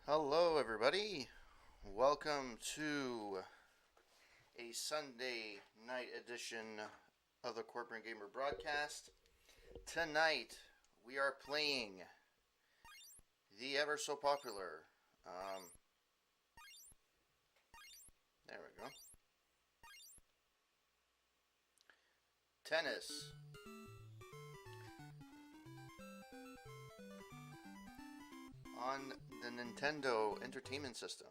Hello, everybody. Welcome to a Sunday night edition of the Corporate Gamer broadcast. Tonight, we are playing the ever so popular. There we go. Tennis. On the Nintendo Entertainment System.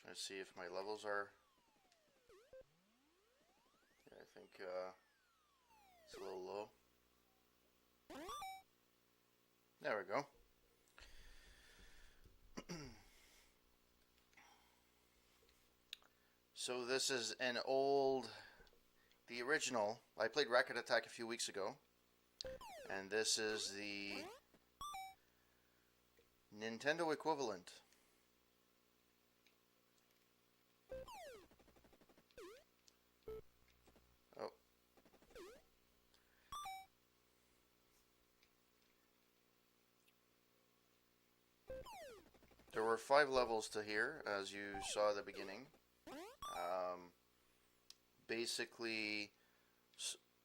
Trying to see if my levels are. Yeah, I think it's a little low. There we go. So this is the original. I played Rocket Attack a few weeks ago, and this is the Nintendo equivalent. Oh. There were 5 levels to here, as you saw at the beginning. Basically,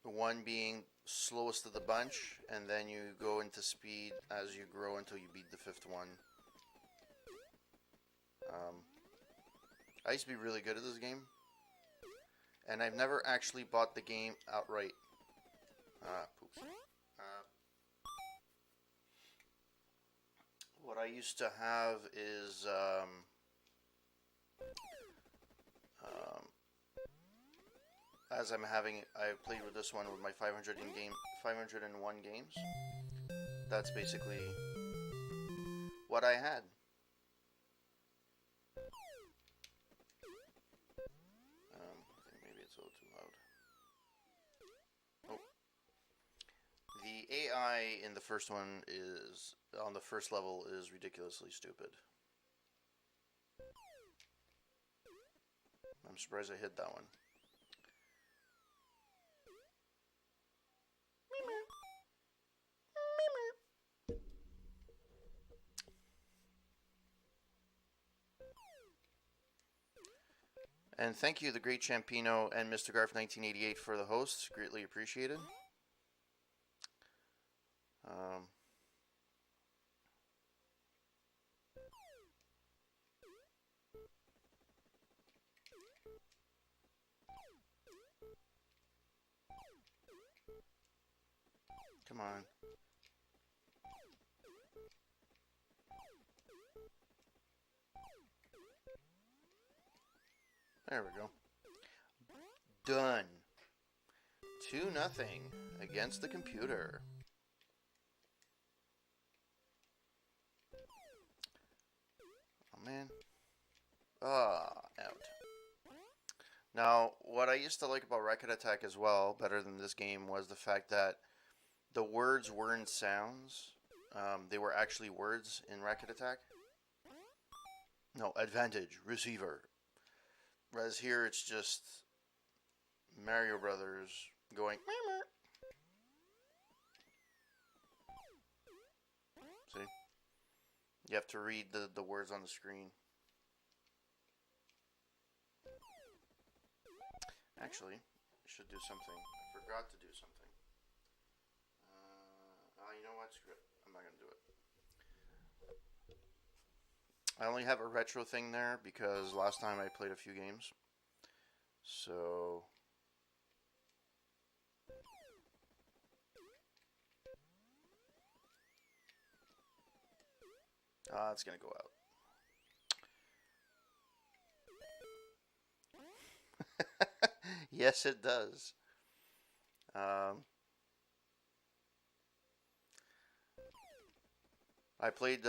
one being slowest of the bunch, and then you go into speed as you grow until you beat the 5th one. I used to be really good at this game, and I've never actually bought the game outright. Poops. What I used to have is as I played with this one with my 501 games. That's basically what I had. I think maybe it's a little too loud. Oh. The AI in the first one on the first level is ridiculously stupid. I'm surprised I hit that one. And thank you, the Great Champino and Mr. Garf 1988 for the hosts. Greatly appreciated. Come on. There we go. Done. 2-0 against the computer. Oh man. Out. Now, what I used to like about Rocket Attack as well, better than this game, was the fact that the words weren't sounds. They were actually words in Rocket Attack. No, advantage, receiver. Whereas here it's just Mario Brothers going. See? You have to read the words on the screen. Actually, I should do something. I forgot to do something. You know what? Screw it. I'm not going to do it. I only have a retro thing there because last time I played a few games. So it's gonna go out. Yes, it does. I played.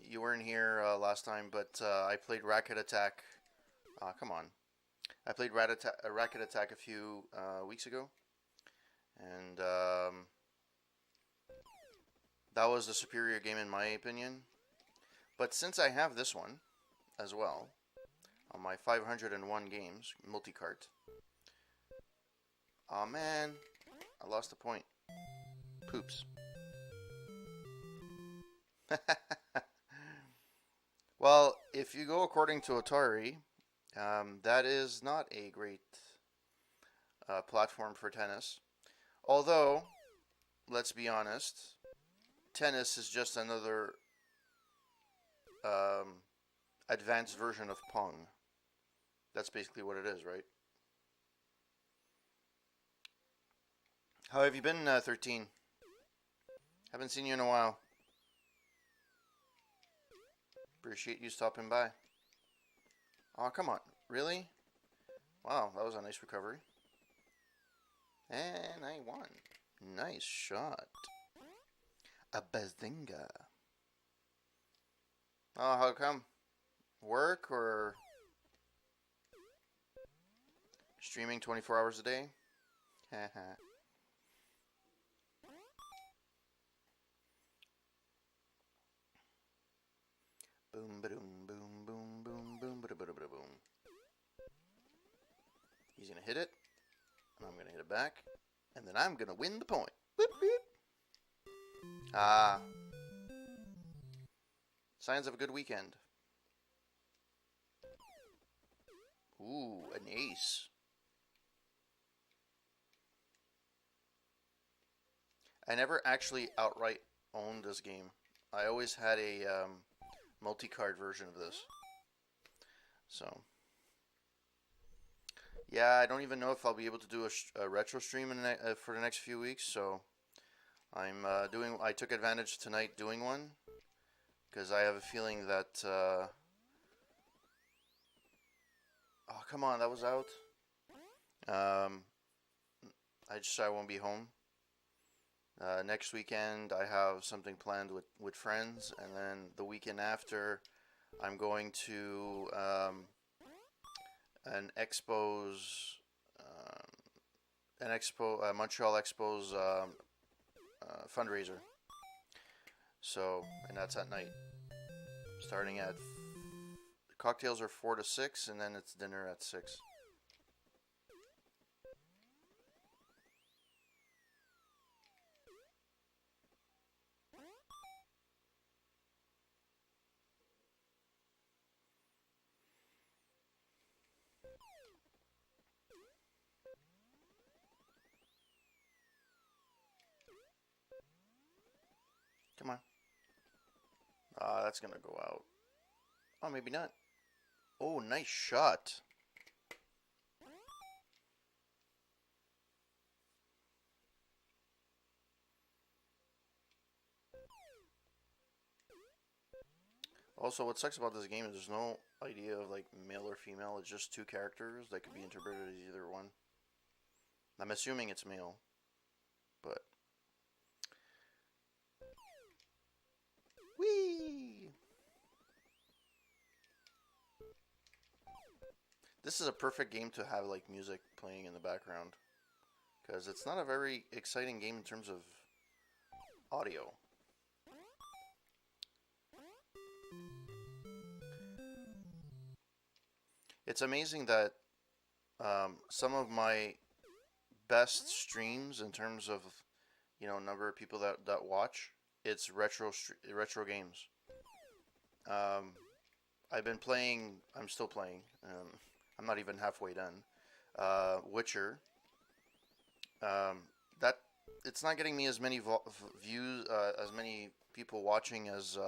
You weren't here last time, but I played Rocket Attack. Come on. I played Rocket Attack a few weeks ago, and that was the superior game in my opinion. But since I have this one as well, on my 501 games multi-cart, Aw, man. I lost a point. Poops. Well, if you go according to Atari, that is not a great platform for tennis. Although, let's be honest, tennis is just another um, advanced version of Pong. That's basically what it is, right? How have you been, 13? Haven't seen you in a while. Appreciate you stopping by. Oh, come on. Really? Wow, that was a nice recovery. And I won. Nice shot. A bazinga. Oh, how come? Work or streaming 24 hours a day? Haha. Boom, ba-doom, boom, boom, boom, boom, ba-da-ba-da-ba-boom. He's gonna hit it, and I'm gonna hit it back, and then I'm gonna win the point. Boop, boop. Ah. Signs of a good weekend. Ooh, an ace. I never actually outright owned this game. I always had a multi-card version of this. So, yeah, I don't even know if I'll be able to do a retro stream for the next few weeks. So, I'm doing. I took advantage tonight doing one because I have a feeling that. Oh, come on, that was out. Um, I won't be home. Next weekend, I have something planned with friends, and then the weekend after, I'm going to an Expos, Montreal Expos fundraiser. So, and that's at night, starting at cocktails are 4 to 6, and then it's dinner at 6. Come on. That's gonna go out. Oh, maybe not. Oh, nice shot. Also, what sucks about this game is there's no idea of like male or female. It's just two characters that could be interpreted as either one. I'm assuming it's male, but whee! This is a perfect game to have like music playing in the background because it's not a very exciting game in terms of audio. It's amazing that some of my best streams in terms of number of people that watch, it's retro games. Um, I've been playing. I'm still playing. I'm not even halfway done. Witcher. That it's not getting me as many views, as many people watching as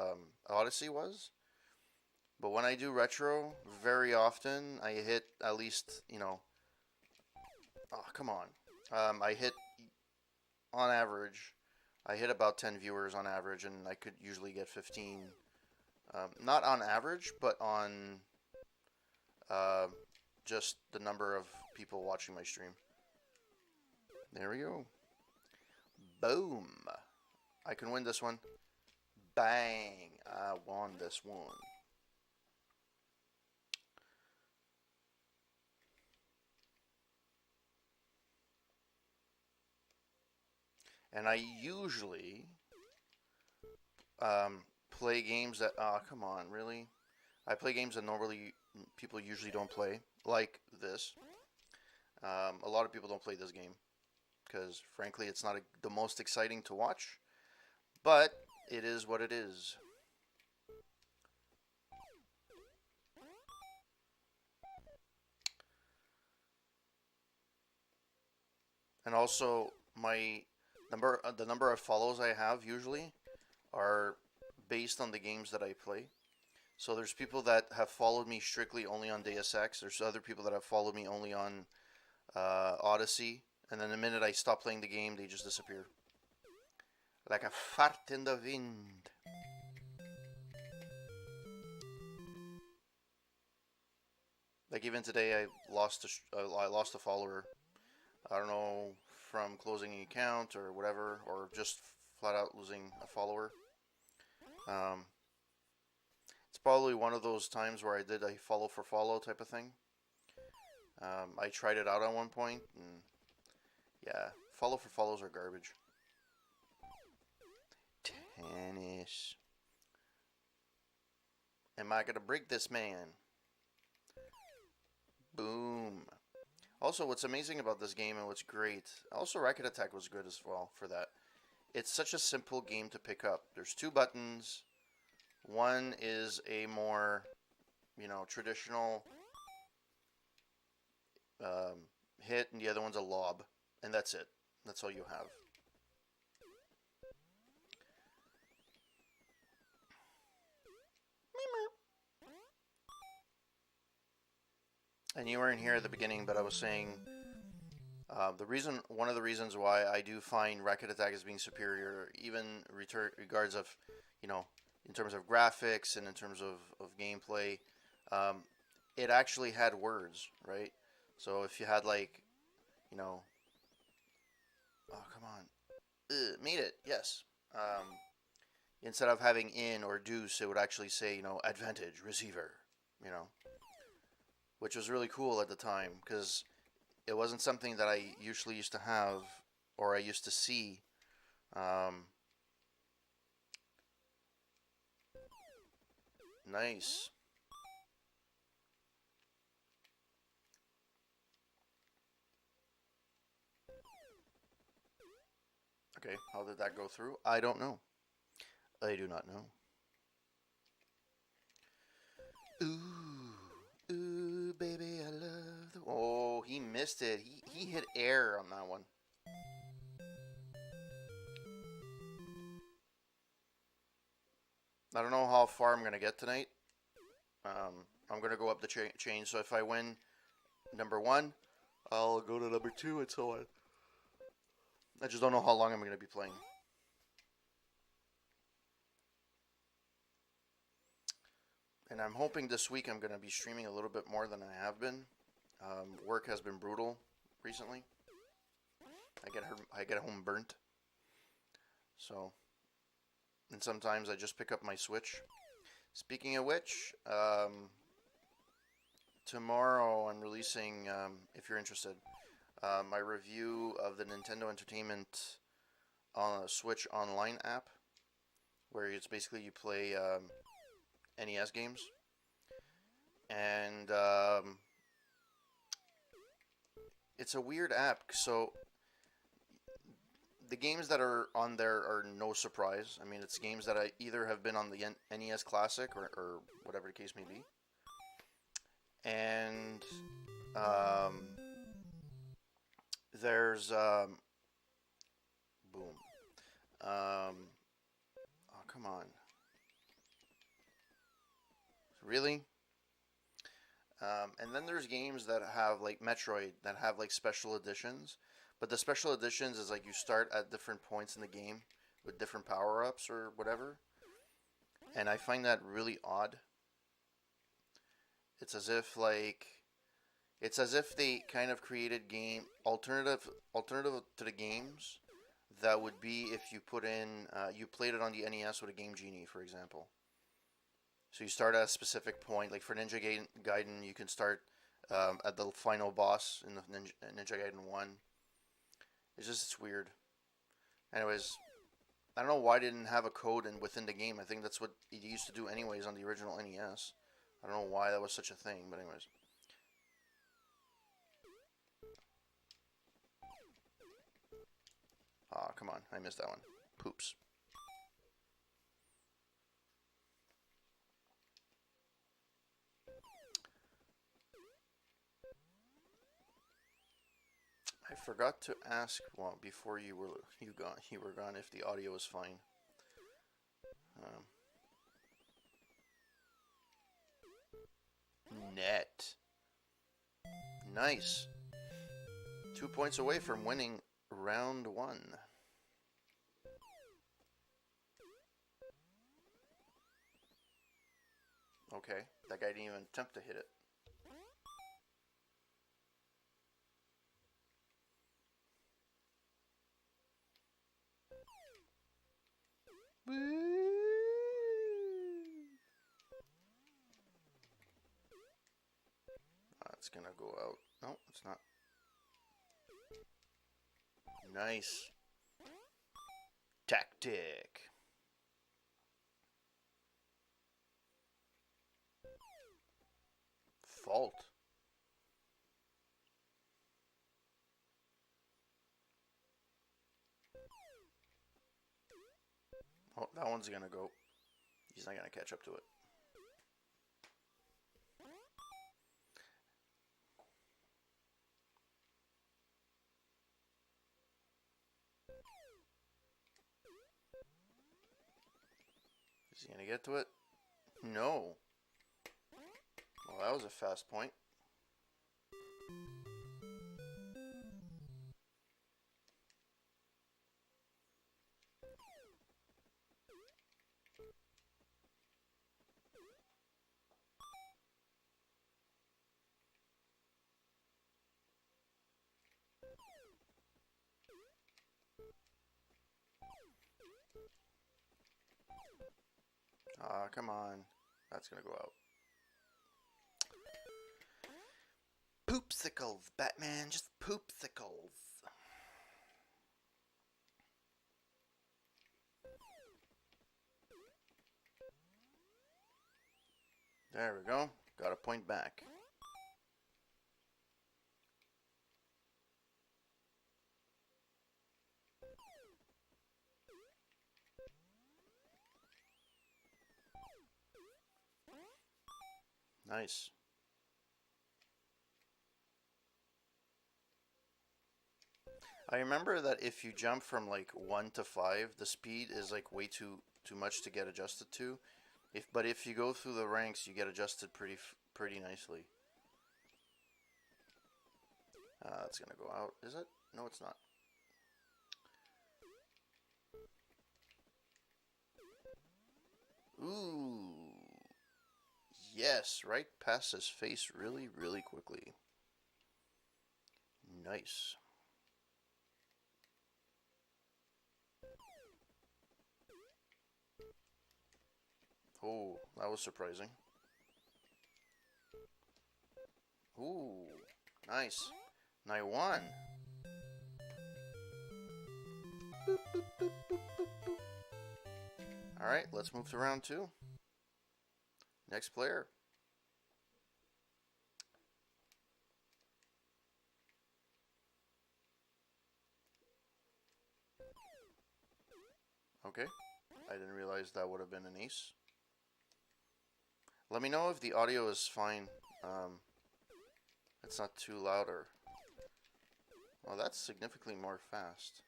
Odyssey was. But when I do retro, very often I hit at least Oh, come on. I hit on average. I hit about 10 viewers on average, and I could usually get 15. Not on average, but on uh, just the number of people watching my stream. There we go. Boom. I can win this one. Bang. I won this one. And I usually play games that... Oh, come on, really? I play games that normally people usually don't play, like this. A lot of people don't play this game. because frankly, it's not the most exciting to watch, but it is what it is. And also, the number of follows I have usually are based on the games that I play. So there's people that have followed me strictly only on Deus Ex. There's other people that have followed me only on Odyssey. And then the minute I stop playing the game, they just disappear. Like a fart in the wind. Like even today, I lost a follower. I don't know, from closing an account or whatever, or just flat out losing a follower. Um, it's probably one of those times where I did a follow for follow type of thing. I tried it out at one point, and yeah, follow for follows are garbage. Tennis. Am I gonna break this man? Boom. Also, what's amazing about this game and what's great, also Racket Attack was good as well for that. It's such a simple game to pick up. There's two buttons. One is a more, traditional hit, and the other one's a lob, and that's it. That's all you have. And you weren't here at the beginning, but I was saying one of the reasons why I do find Racket Attack as being superior, even regards of, in terms of graphics and in terms of gameplay, um, it actually had words, right? So if you had like, oh come on, made it, yes. Instead of having in or deuce, it would actually say, advantage receiver, you know, which was really cool at the time because it wasn't something that I usually used to have or I used to see. Nice. Okay, how did that go through? I don't know. I do not know. Ooh, baby, I love the. Oh, he missed it. He hit air on that one. I don't know how far I'm gonna get tonight. I'm gonna go up the chain. So if I win number one, I'll go to number two and so on. I just don't know how long I'm gonna be playing. And I'm hoping this week I'm gonna be streaming a little bit more than I have been. Work has been brutal recently. I get home burnt. So, and sometimes I just pick up my Switch. Speaking of which, tomorrow I'm releasing, if you're interested, my review of the Nintendo Entertainment on a Switch Online app, where it's basically you play NES games, and it's a weird app. So the games that are on there are no surprise. I mean, it's games that I either have been on the NES Classic or whatever the case may be. And there's boom. Oh, come on. Really? And then there's games that have like Metroid that have like special editions, but the special editions is like you start at different points in the game with different power ups or whatever, and I find that really odd. It's as if like it's as if they kind of created game alternative to the games that would be if you put in you played it on the NES with a Game Genie, for example. So you start at a specific point. Like for Ninja Gaiden, you can start at the final boss in the Ninja Gaiden 1. It's weird. Anyways, I don't know why they didn't have a code within the game. I think that's what it used to do anyways on the original NES. I don't know why that was such a thing, but anyways. Aw, come on. I missed that one. Poops. I forgot to ask, well, before you were gone, if the audio was fine. Net. Nice. 2 points away from winning round 1. Okay, that guy didn't even attempt to hit it. It's gonna go out. No, it's not. Nice. Tactic. Fault. Oh, that one's gonna go. He's not gonna catch up to it. Is he gonna get to it? No. Well, that was a fast point. Ah, come on. That's gonna go out. Poopsicles, Batman, just poopsicles. There we go. Got a point back. Nice. I remember that if you jump from like 1 to 5, the speed is like way too much to get adjusted to. But if you go through the ranks, you get adjusted pretty nicely. That's gonna go out, is it? No, it's not. Ooh. Yes, right past his face really, really quickly. Nice. Oh, that was surprising. Ooh, nice. And I won. Boop, boop, boop, boop, boop, boop. All right, let's move to round 2. Next player. Okay, I didn't realize that would have been an ace. Let me know if the audio is fine. It's not too loud or... Well, that's significantly more fast.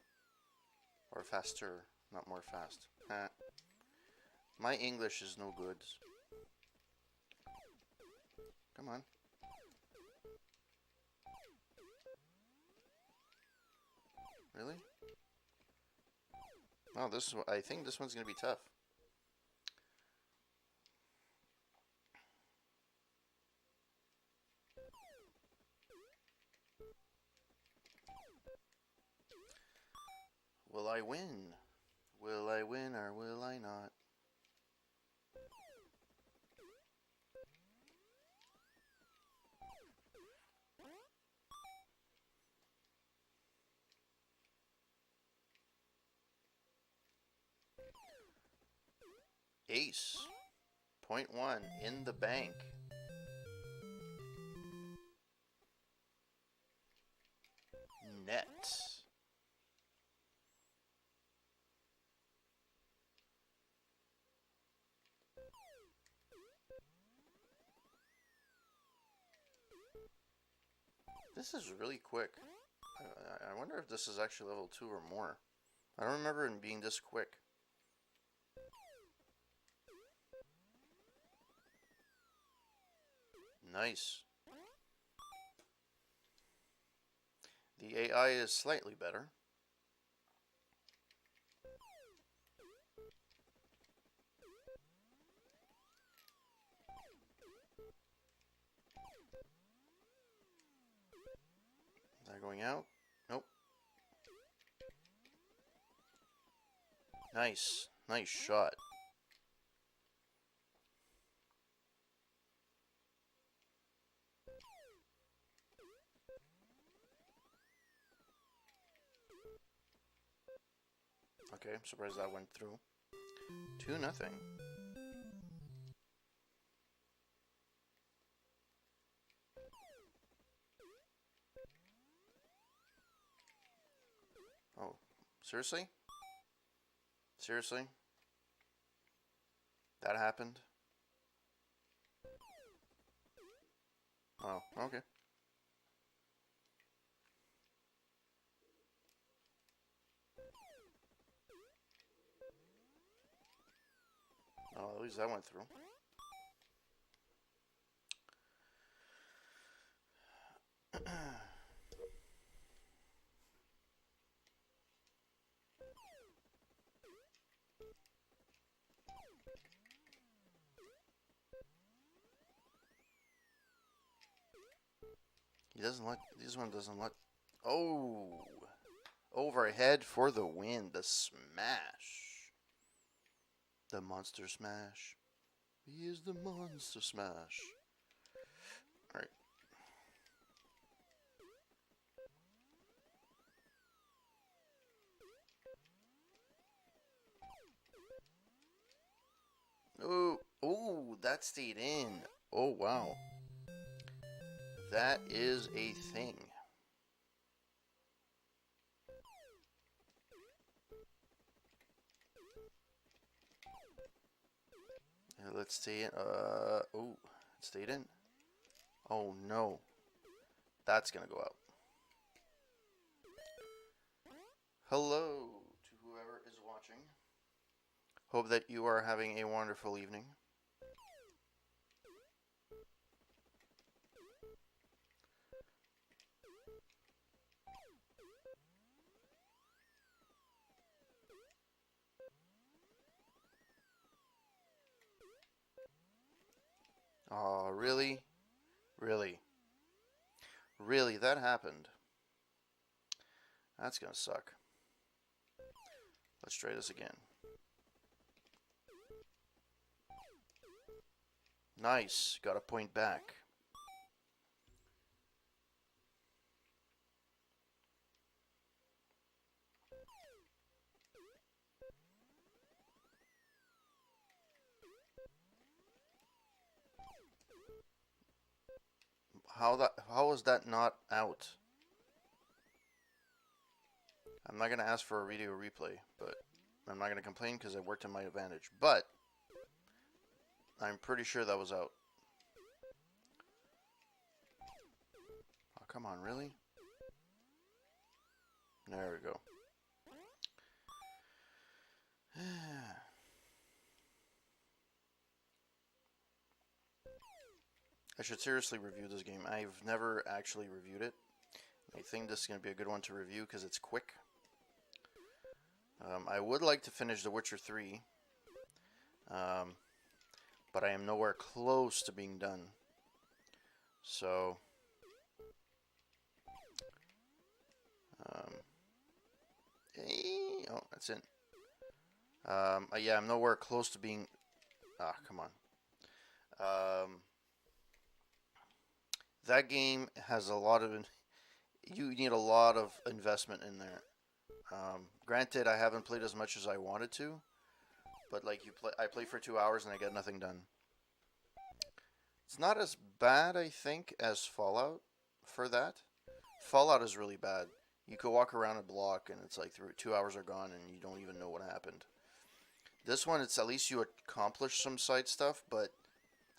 Or faster, not more fast. My English is no good. Come on. Really? Oh, I think this one's gonna be tough. Will I win? Will I win or will I not? Ace. Point 1 in the bank. Net. This is really quick. I wonder if this is actually level 2 or more. I don't remember it being this quick. Nice. The AI is slightly better. Is that going out? Nope. Nice. Nice shot. Okay, I'm surprised that went through. 2-0. Oh, seriously? Seriously? That happened? Oh, okay. Oh, at least that went through. He doesn't let. This one doesn't let. Oh! Overhead for the win. The smash. The monster smash. He is the monster smash. Alright. Oh, oh, that stayed in. Oh, wow. That is a thing. Let's stay in. Oh, it stayed in. Oh, no. That's gonna go out. Hello to whoever is watching. Hope that you are having a wonderful evening. Oh, really? Really? Really? That happened? That's gonna suck. Let's try this again. Nice. Got a point back. How was that not out? I'm not gonna ask for a video replay, but I'm not gonna complain because I worked in my advantage. But I'm pretty sure that was out. Oh, come on, really? There we go. I should seriously review this game. I've never actually reviewed it. I think this is going to be a good one to review because it's quick. I would like to finish The Witcher 3, but I am nowhere close to being done. So, oh, that's it. Yeah, I'm nowhere close to being. Ah, come on. That game has a lot of. You need a lot of investment in there. Granted, I haven't played as much as I wanted to, but like I played for 2 hours and I got nothing done. It's not as bad, I think, as Fallout for that. Fallout is really bad. You could walk around a block and it's like 2 hours are gone and you don't even know what happened. This one, it's at least you accomplish some side stuff, but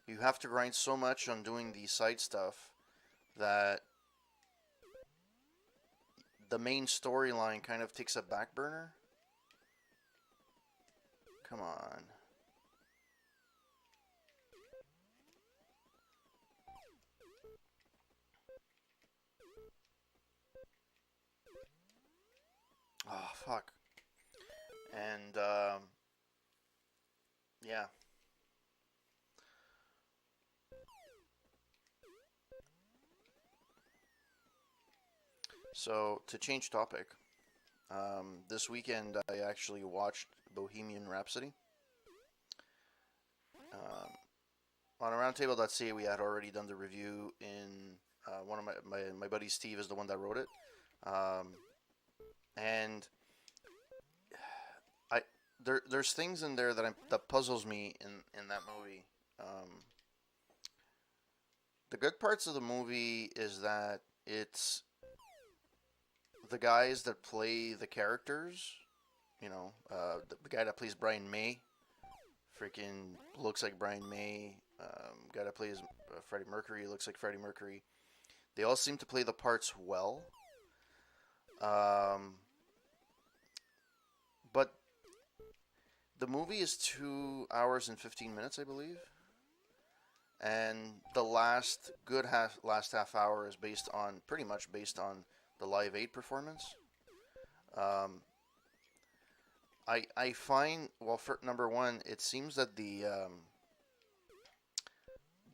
you have to grind so much on doing the side stuff that the main storyline kind of takes a back burner. Come on. Oh, fuck. And, yeah. So, to change topic, this weekend I actually watched Bohemian Rhapsody. Um, on roundtable.ca, we had already done the review in one of my buddy Steve is the one that wrote it. Um, and I there's things in there that puzzles me in that movie. Um, the good parts of the movie is that it's the guys that play the characters. The guy that plays Brian May freaking looks like Brian May. Guy that plays Freddie Mercury looks like Freddie Mercury. They all seem to play the parts well. Um, but the movie is 2 hours and 15 minutes, I believe, and the last half hour is pretty much based on the Live Aid performance. Um, I find, well, for number one, it seems that the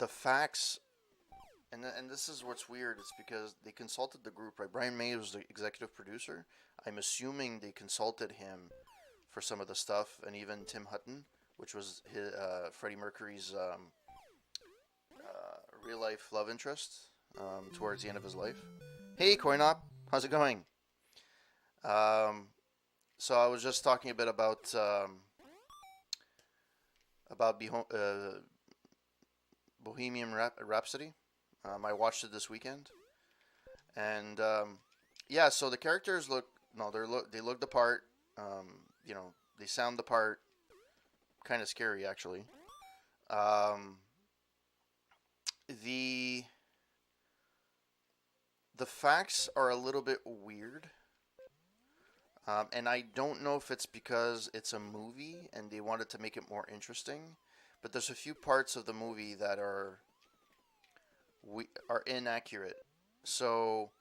facts, and this is what's weird. It's because they consulted the group, right? Brian May was the executive producer. I'm assuming they consulted him for some of the stuff, and even Tim Hutton, which was Freddie Mercury's real life love interest towards the end of his life. Hey, Coinop, how's it going? Um, so I was just talking a bit about Bohemian Rhapsody. I watched it this weekend, and yeah. So the characters look no, they look the part. They sound the part. Kind of scary, actually. Um, the the facts are a little bit weird, and I don't know if it's because it's a movie and they wanted to make it more interesting. But there's a few parts of the movie that are inaccurate. So,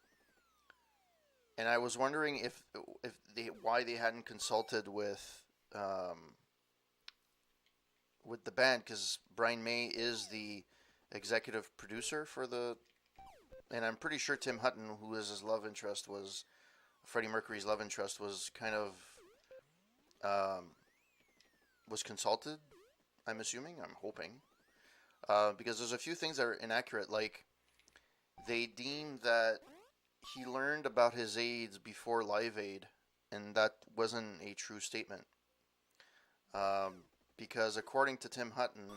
and I was wondering if they why they hadn't consulted um, with the band, because Brian May is the executive producer for and I'm pretty sure Tim Hutton, who is his love interest, was Freddie Mercury's love interest, was kind of um, was consulted. I'm assuming. I'm hoping. Because there's a few things that are inaccurate. Like, they deemed that he learned about his AIDS before Live Aid, and that wasn't a true statement. Because according to Tim Hutton,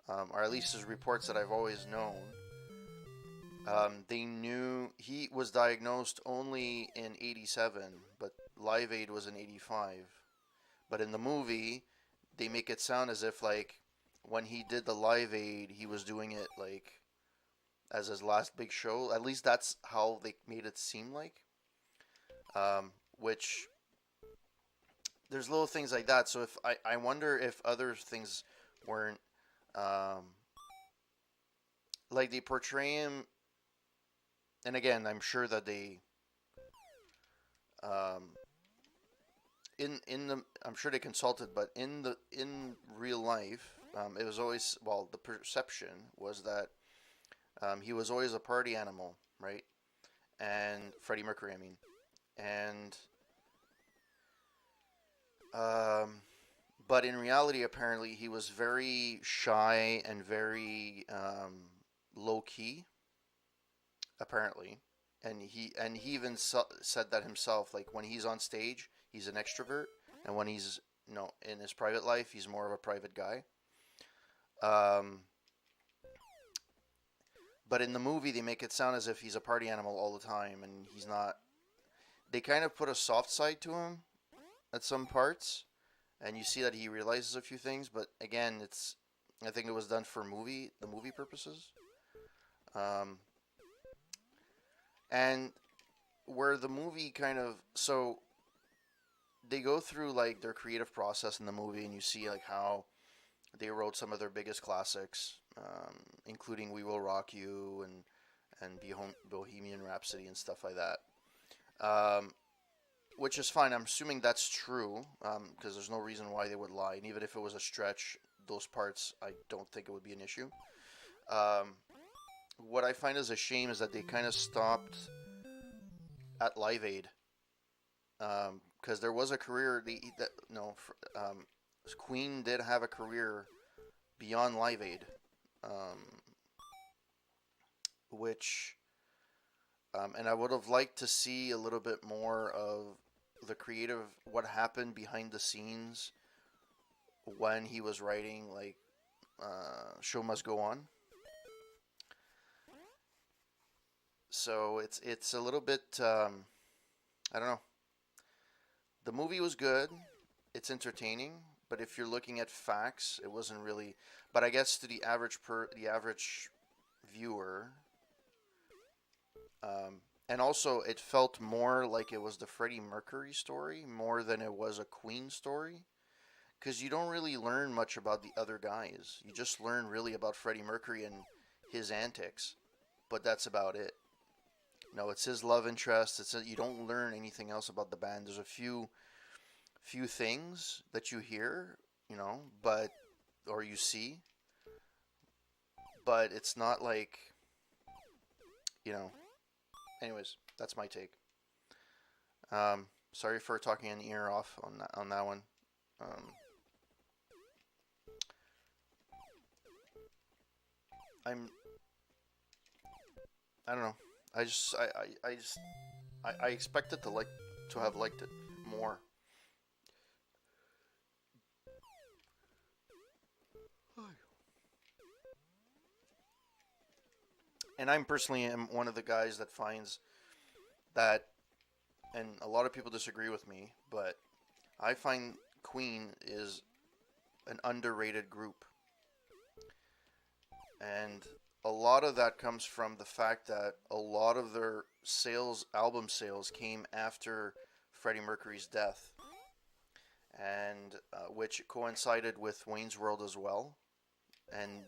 or at least his reports that I've always known, they knew he was diagnosed only in '87, but Live Aid was in '85. But in the movie, they make it sound as if, like, when he did the Live Aid, he was doing it like as his last big show. At least that's how they made it seem like. Which there's little things like that. So if I wonder if other things weren't um, like they portray him. And again, I'm sure that they um, in the I'm sure they consulted, but in real life, it was always, well, the perception was that he was always a party animal, right? And Freddie Mercury, I mean, and um, but in reality, apparently, he was very shy and very low key, apparently, and he even said that himself. Like, when he's on stage, he's an extrovert, and when he's, in his private life, he's more of a private guy. Um, but in the movie, they make it sound as if he's a party animal all the time, and he's not. They kind of put a soft side to him at some parts, and you see that he realizes a few things. But again, I think it was done for the movie purposes. Um, And where the movie kind of so they go through like their creative process in the movie, and you see like how they wrote some of their biggest classics, including "We Will Rock You" and Bohemian Rhapsody and stuff like that. Um, which is fine. I'm assuming that's true because there's no reason why they would lie. And even if it was a stretch, those parts I don't think it would be an issue. Um, what I find is a shame is that they kind of stopped at Live Aid because there was a career. That no, Queen did have a career beyond Live Aid, um, which and I would have liked to see a little bit more of the creative, what happened behind the scenes when he was writing like "Show Must Go On." So it's a little bit I don't know. The movie was good. It's entertaining, but if you're looking at facts, it wasn't really. But I guess to the average viewer, and also it felt more like it was the Freddie Mercury story more than it was a Queen story. Because you don't really learn much about the other guys. You just learn really about Freddie Mercury and his antics, but that's about it. No, it's his love interest. You don't learn anything else about the band. There's a few things that you hear, but or you see, but it's not like you know. Anyways, that's my take. Sorry for talking an ear off on that one. Um, I'm I don't know. I just I expected to have liked it more. And I'm personally am one of the guys that finds that, and a lot of people disagree with me, but I find Queen is an underrated group, and a lot of that comes from the fact that a lot of their album sales, came after Freddie Mercury's death, and which coincided with Wayne's World as well. And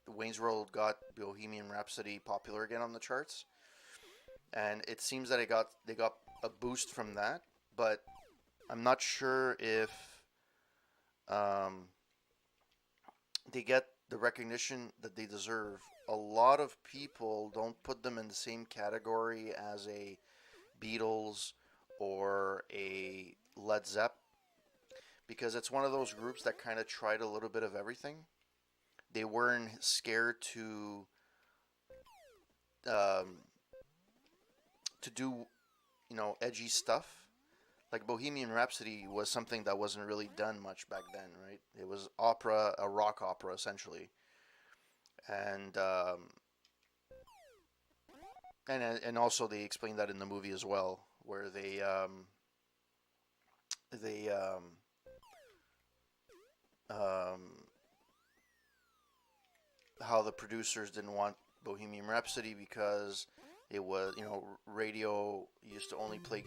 Wayne's World got Bohemian Rhapsody popular again on the charts, and it seems that they got a boost from that. But I'm not sure if um, they get the recognition that they deserve. A lot of people don't put them in the same category as a Beatles or a Led Zepp because it's one of those groups that kind of tried a little bit of everything. They weren't scared um, to do edgy stuff. Like Bohemian Rhapsody was something that wasn't really done much back then, right? It was opera, a rock opera essentially, and and also they explained that in the movie as well, where they um, how the producers didn't want Bohemian Rhapsody because it was radio used to only play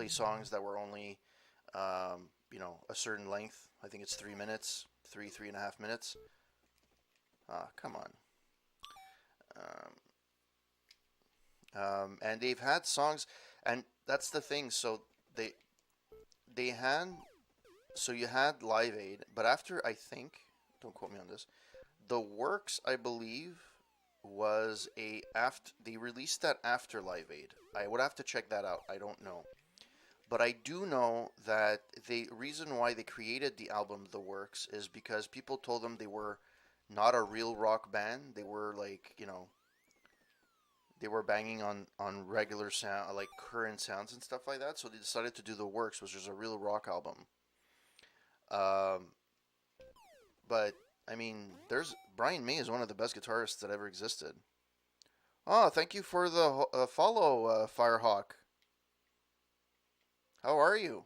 songs that were only a certain length. I think it's 3 minutes, 3.5 minutes. Ah, come on. And they've had songs, and that's the thing. So they they had so you had Live Aid, but after I think, don't quote me on this, the Works I believe was a after they released that after Live Aid. I would have to check that out. I don't know. But I do know that the reason why they created the album The Works is because people told them they were not a real rock band. They were like, they were banging on regular sound, like current sounds and stuff like that. So they decided to do The Works, which is a real rock album. Um, but I mean, there's Brian May is one of the best guitarists that ever existed. Oh, thank you for the follow, Firehawk. How are you?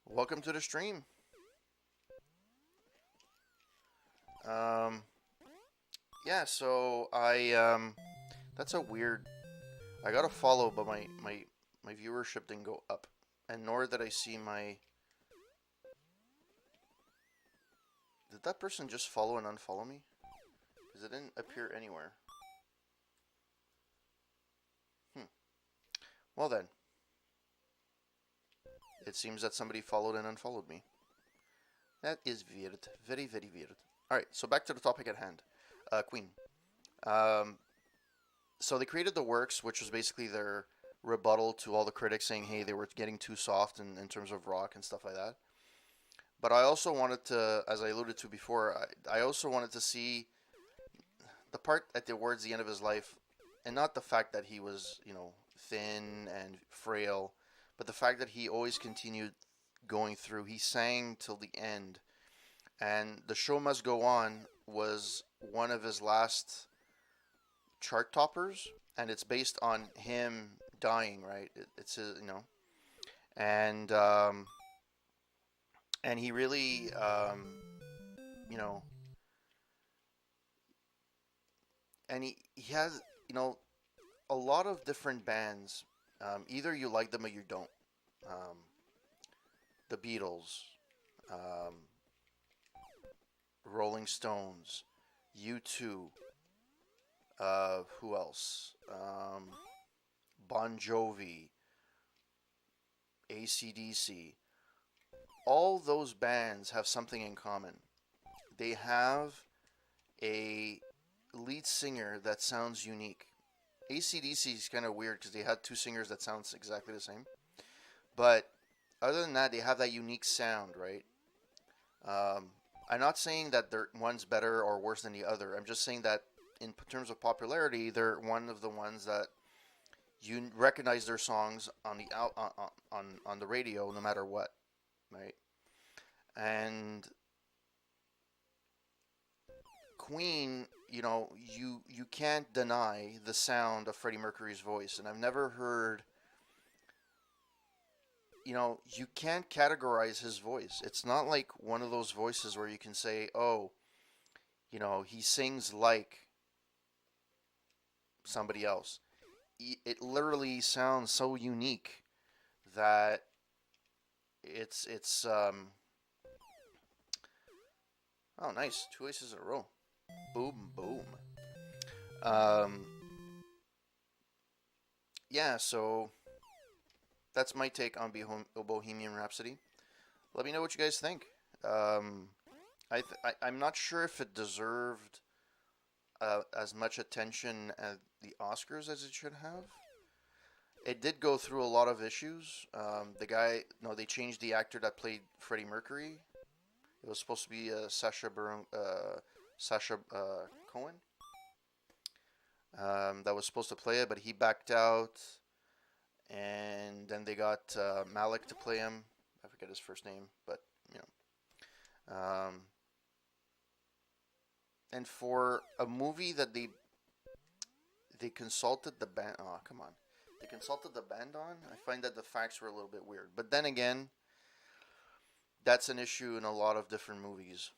Welcome to the stream. Um, yeah. So that's a weird. I got a follow, but my viewership didn't go up, and nor did I see my. Did that person just follow and unfollow me? Because it didn't appear anywhere. Hmm. Well then, it seems that somebody followed and unfollowed me. That is weird. Very, very weird. Alright, so back to the topic at hand. Queen. Um, so they created the works, which was basically their rebuttal to all the critics saying, hey, they were getting too soft in terms of rock and stuff like that. But I also wanted to, as I alluded to before, I also wanted to see the part at towards the end of his life, and not the fact that he was, thin and frail, but the fact that he always continued going through. He sang till the end, and "The Show Must Go On" was one of his last chart toppers, and it's based on him dying. Right? It's and and he really, you know, and he has, a lot of different bands. Either you like them or you don't. Um, the Beatles, um, Rolling Stones, U2. Who else? Bon Jovi, AC/DC. All those bands have something in common. They have a lead singer that sounds unique. AC/DC is kind of weird because they had two singers that sounds exactly the same. But other than that, they have that unique sound, right? Um, I'm not saying that one's better or worse than the other. I'm just saying that in terms of popularity, they're one of the ones that you recognize their songs on the out on the radio, no matter what, right? And Queen, you can't deny the sound of Freddie Mercury's voice, and I've never heard. You can't categorize his voice. It's not like one of those voices where you can say, "Oh, he sings like somebody else." It literally sounds so unique that it's. Oh, nice, two aces in a row. Boom, boom. Um, yeah, so that's my take on Bohemian Rhapsody. Let me know what you guys think. Um, I'm not sure if it deserved as much attention at the Oscars as it should have. It did go through a lot of issues. The guy, no, they changed the actor that played Freddie Mercury. It was supposed to be Sasha Cohen. That was supposed to play it, but he backed out, and then they got Malik to play him. I forget his first name, but you know. And for a movie that they consulted the band. Oh, come on. They consulted the band on. I find that the facts were a little bit weird. But then again, that's an issue in a lot of different movies.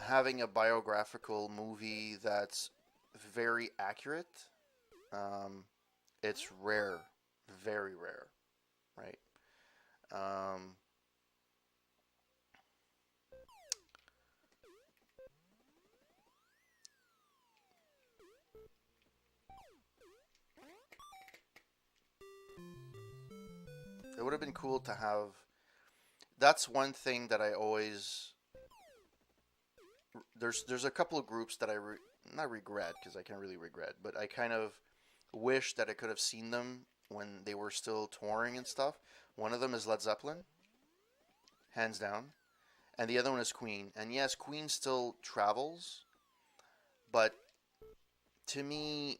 Having a biographical movie that's very accurate, um, it's rare, very rare, right? Um, it would have been cool to have. That's one thing that I always. There's a couple of groups that not regret because I can't really regret, but I kind of wish that I could have seen them when they were still touring and stuff. One of them is Led Zeppelin, hands down, and the other one is Queen. And yes, Queen still travels, but to me,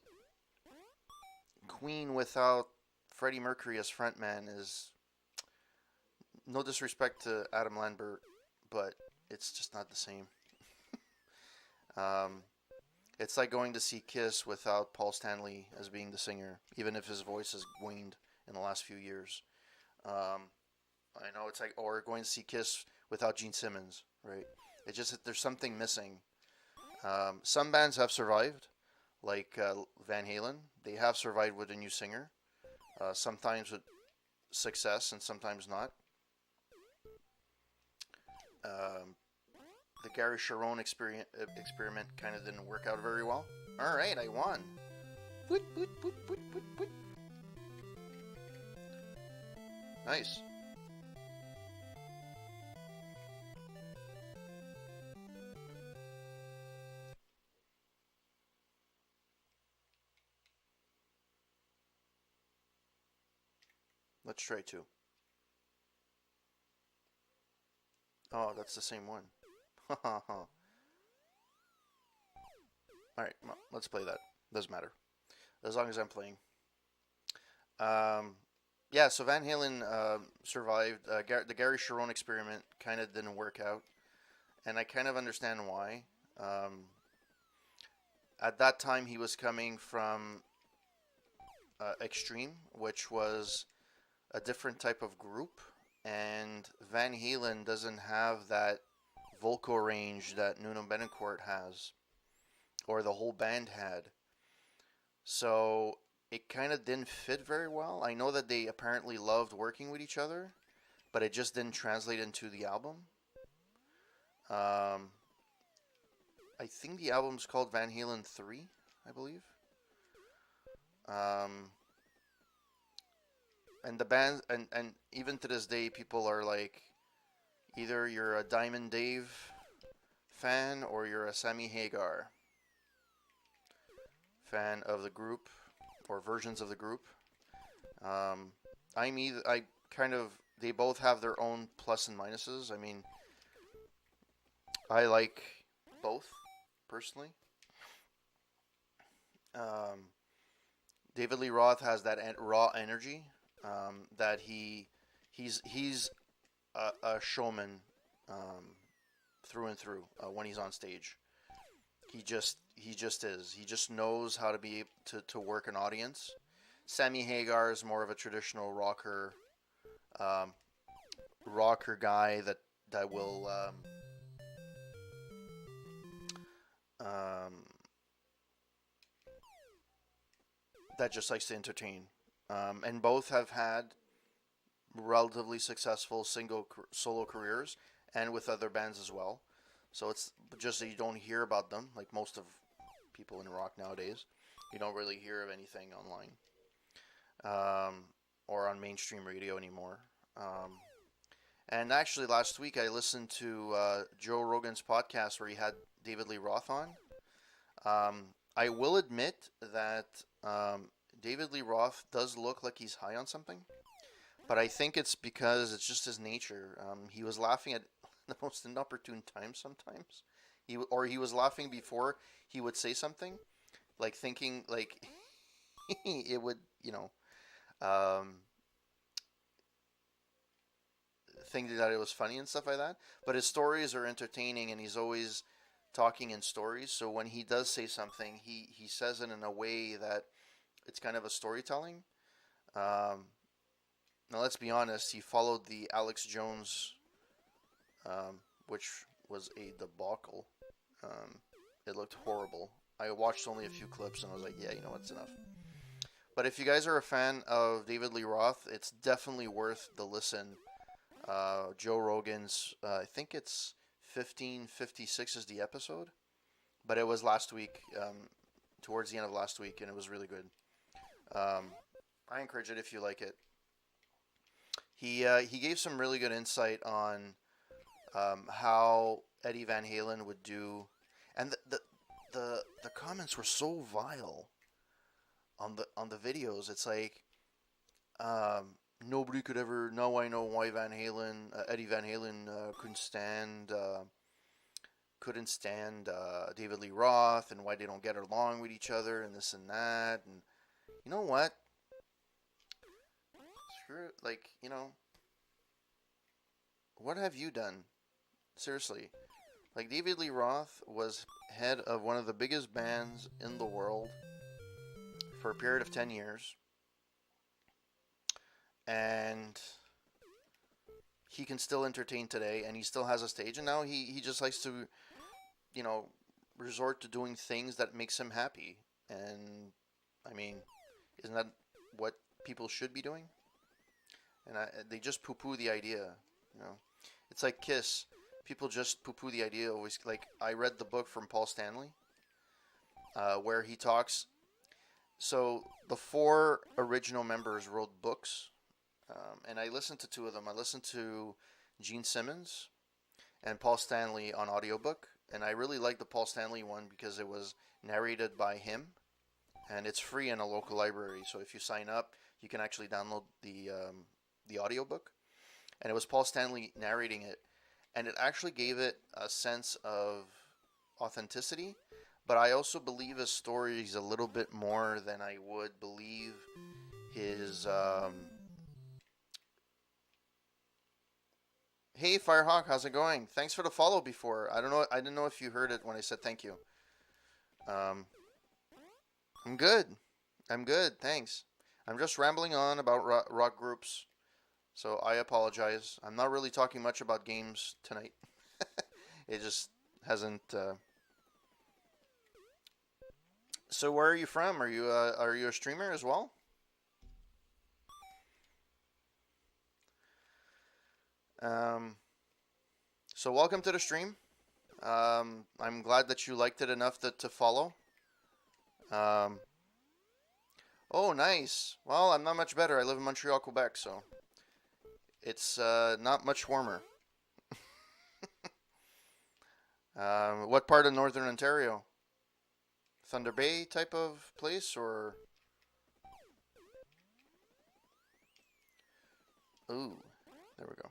Queen without Freddie Mercury as frontman is no disrespect to Adam Lambert, but it's just not the same. Um, it's like going to see Kiss without Paul Stanley as being the singer, even if his voice has waned in the last few years. Um, I know it's like, or going to see Kiss without Gene Simmons, right? It just there's something missing. Some bands have survived, like Van Halen. They have survived with a new singer, sometimes with success and sometimes not. Um, the Gary Sharon experiment kind of didn't work out very well. All right, I won. Woot, woot, woot, woot, woot, woot. Nice. Let's try two. Oh, that's the same one. All right, well, let's play that. Doesn't matter as long as I'm playing. Um, yeah, so Van Halen survived. The Gary Sharon experiment kind of didn't work out, and I kind of understand why. Um, at that time, he was coming from Extreme, which was a different type of group, and Van Halen doesn't have that vocal range that Nuno Betancourt has, or the whole band had. So it kind of didn't fit very well. I know that they apparently loved working with each other, but it just didn't translate into the album. Um, I think the album's called Van Halen 3, I believe. Um, and the band, and even to this day, people are like, either you're a Diamond Dave fan or you're a Sammy Hagar fan of the group or versions of the group. Um, I'm either I kind of they both have their own plus and minuses. I mean, I like both personally. Um, David Lee Roth has that raw energy that he's a showman through and through when he's on stage. He just is. He just knows how to be to work an audience. Sammy Hagar is more of a traditional um, rocker guy that will um, that just likes to entertain. And both have had relatively successful solo careers and with other bands as well. So it's just that you don't hear about them like most of people in rock nowadays. You don't really hear of anything online or on mainstream radio anymore. Um, and actually, last week I listened to Joe Rogan's podcast where he had David Lee Roth on. I will admit that David Lee Roth does look like he's high on something, but I think it's because it's just his nature. He was laughing at the most inopportune times sometimes. He was laughing before he would say something, like thinking like it would, um, think that it was funny and stuff like that. But his stories are entertaining, and he's always talking in stories. So when he does say something, he says it in a way that it's kind of a storytelling. Um, Now let's be honest, he followed the Alex Jones, which was a debacle. Um, it looked horrible. I watched only a few clips and I was like, yeah, you know what's enough. But if you guys are a fan of David Lee Roth, it's definitely worth the listen. Joe Rogan's, I think it's 1556 is the episode, but it was last week, towards the end of last week, and it was really good. Um, I encourage it if you like it. He gave some really good insight on how Eddie Van Halen would do, and the comments were so vile on the videos. It's like nobody could ever. Now I know why Eddie Van Halen couldn't stand David Lee Roth, and why they don't get along with each other, and this and that. And you know what? Screw it. Like, what have you done? Seriously. Like, David Lee Roth was head of one of the biggest bands in the world for a period of 10 years. And he can still entertain today, and he still has a stage. And now he just likes to, you know, resort to doing things that makes him happy. And I mean, isn't that what people should be doing? And they just poo-poo the idea, you know. It's like Kiss. People just poo-poo the idea. Always like I read the book from Paul Stanley, where he talks. So the four original members wrote books, and I listened to two of them. I listened to Gene Simmons and Paul Stanley on audiobook, and I really liked the Paul Stanley one because it was narrated by him, and it's free in a local library. So if you sign up, you can actually download the audiobook, and it was Paul Stanley narrating it, and it actually gave it a sense of authenticity. But I also believe his stories a little bit more than I would believe his. Hey Firehawk, how's it going? Thanks for the follow before. I don't know. I didn't know if you heard it when I said thank you. Um, I'm good. I'm good. Thanks. I'm just rambling on about rock groups, so I apologize. I'm not really talking much about games tonight. It just hasn't. So where are you from? Are you a streamer as well? Um, so welcome to the stream. I'm glad that you liked it enough to follow. Um, oh, nice. Well, I'm not much better. I live in Montreal, Quebec, so it's not much warmer. What part of Northern Ontario? Thunder Bay type of place, or? Ooh, there we go.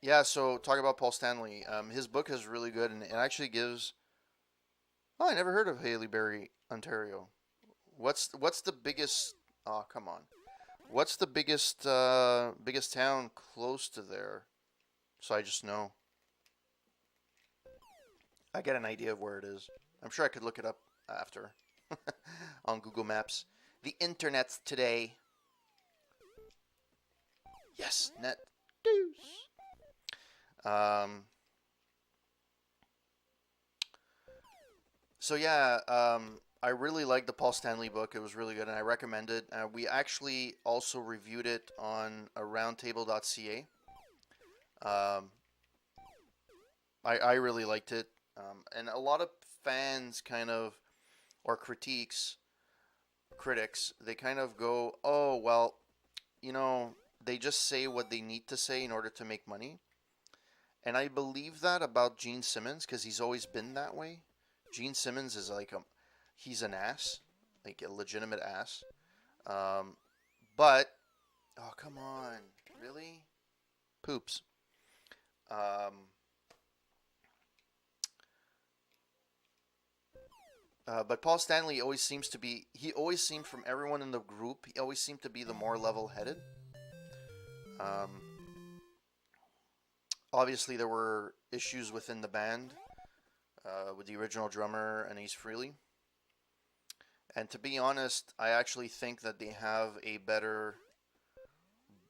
Yeah, so talk about Paul Stanley. His book is really good, and it actually gives. Oh, I never heard of Haleybury, Ontario. What's the biggest? Oh, come on. What's the biggest town close to there? So I just know. I get an idea of where it is. I'm sure I could look it up after on Google Maps. The internet's today. Yes, net deuce. So yeah, I really liked the Paul Stanley book. It was really good, and I recommend it. We actually also reviewed it on a roundtable.ca. Um, I really liked it, and a lot of fans kind of or critics, they kind of go, oh well, you know, they just say what they need to say in order to make money. And I believe that about Gene Simmons because he's always been that way. Gene Simmons is like he's an ass, like a legitimate ass. Um, but oh come on, really? Poops. Um, but Paul Stanley always seems to be. He always seemed from everyone in the group. He always seemed to be the more level-headed. Um, Obviously, there were issues within the band with the original drummer and Ace Frehley. And to be honest, I actually think that they have a better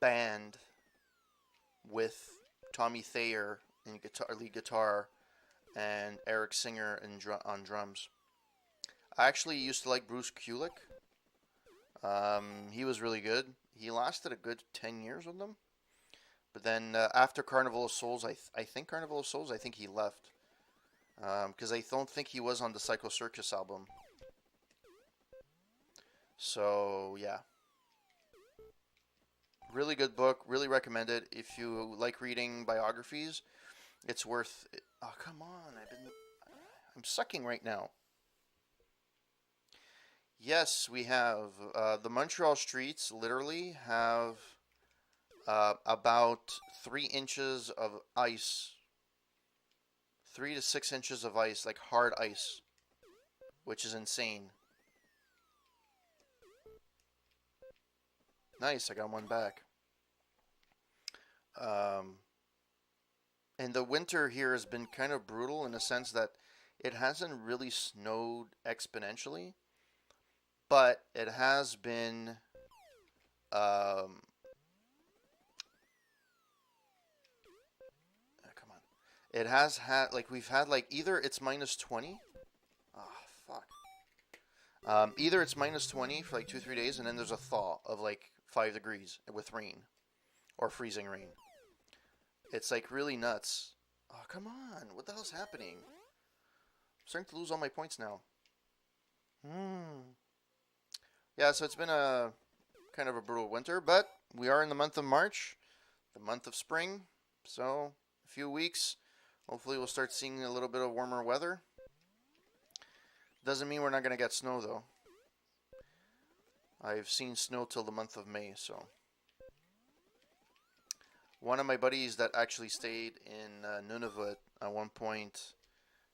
band with Tommy Thayer in lead guitar and Eric Singer on drums. I actually used to like Bruce Kulick. He was really good. He lasted a good 10 years with them. But then after Carnival of Souls, I think Carnival of Souls, I think he left. Because I don't think he was on the Psycho Circus album. So, yeah. Really good book. Really recommend it. If you like reading biographies, it's worth it. Oh, come on. I'm sucking right now. Yes, we have. The Montreal streets literally have about 3 inches of ice. 3 to 6 inches of ice, like hard ice, which is insane. Nice, I got one back. Um, and the winter here has been kind of brutal in the sense that it hasn't really snowed exponentially, but it has been It has had like we've had like either it's -20. Oh fuck. Either it's -20 for like 2 3 days, and then there's a thaw of like 5 degrees with rain or freezing rain. It's like really nuts. Oh come on! What the hell's happening? I'm starting to lose all my points now. Hmm. Yeah, so it's been a kind of a brutal winter, but we are in the month of March, the month of spring. So a few weeks, hopefully we'll start seeing a little bit of warmer weather. Doesn't mean we're not gonna get snow though. I've seen snow till the month of May, so. One of my buddies that actually stayed in Nunavut at one point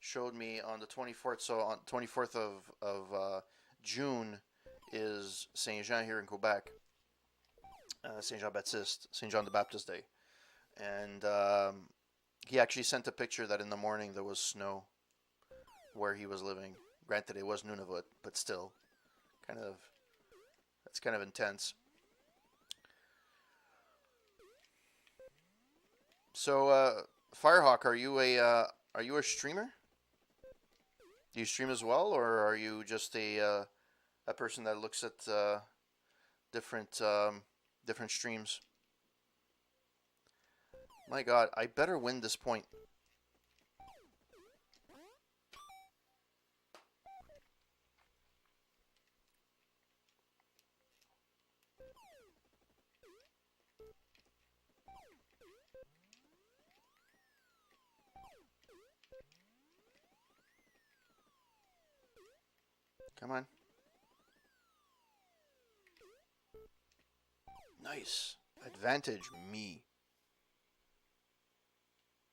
showed me on the 24th. So on 24th of June is Saint Jean here in Quebec, Saint Jean Baptiste, Saint John the Baptist Day, and he actually sent a picture that in the morning there was snow where he was living. Granted, it was Nunavut, but still, kind of, that's kind of intense. So, Firehawk, are you a streamer? Do you stream as well, or are you just a person that looks at different different streams? My God, I better win this point. Come on. Nice. Advantage me.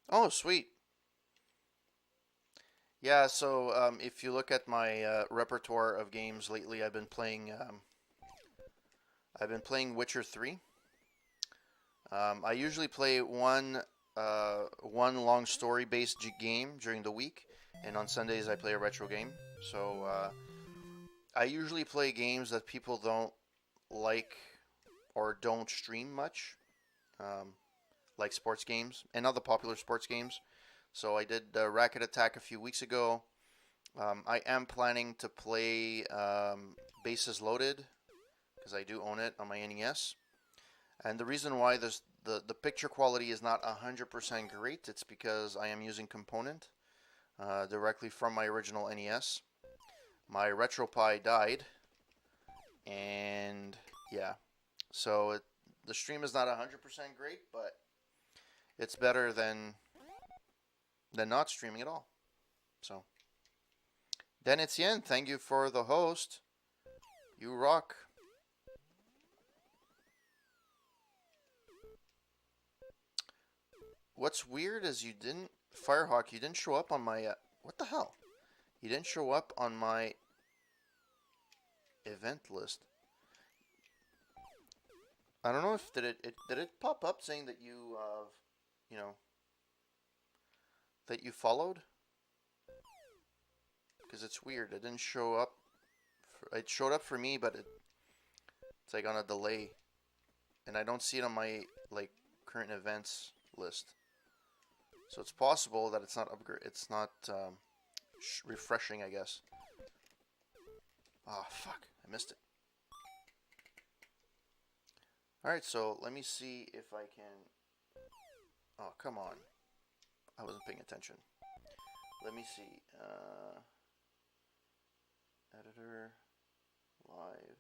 Oh, sweet. Yeah, so if you look at my repertoire of games lately, I've been playing Witcher 3. I usually play one long story based game during the week, and on Sundays I play a retro game. So I usually play games that people don't like or don't stream much, um, like sports games and other popular sports games. So I did Racket Attack a few weeks ago. I am planning to play Bases Loaded because I do own it on my NES. And the reason why the picture quality is not 100% great, it's because I am using component directly from my original NES. My RetroPie died, and yeah, so the stream is not 100% great, but it's better than not streaming at all. So, then Etienne, thank you for the host. You rock. What's weird is Firehawk, you didn't show up on my, what the hell? You didn't show up on my event list. I don't know if did it pop up saying that you know, that you followed? Because it's weird. It didn't show up. It showed up for me, but it's like on a delay, and I don't see it on my like current events list. So it's possible that it's not upgrade. It's not refreshing, I guess. Oh fuck! I missed it. All right, so let me see if I can. Oh come on! I wasn't paying attention. Let me see. Editor, live.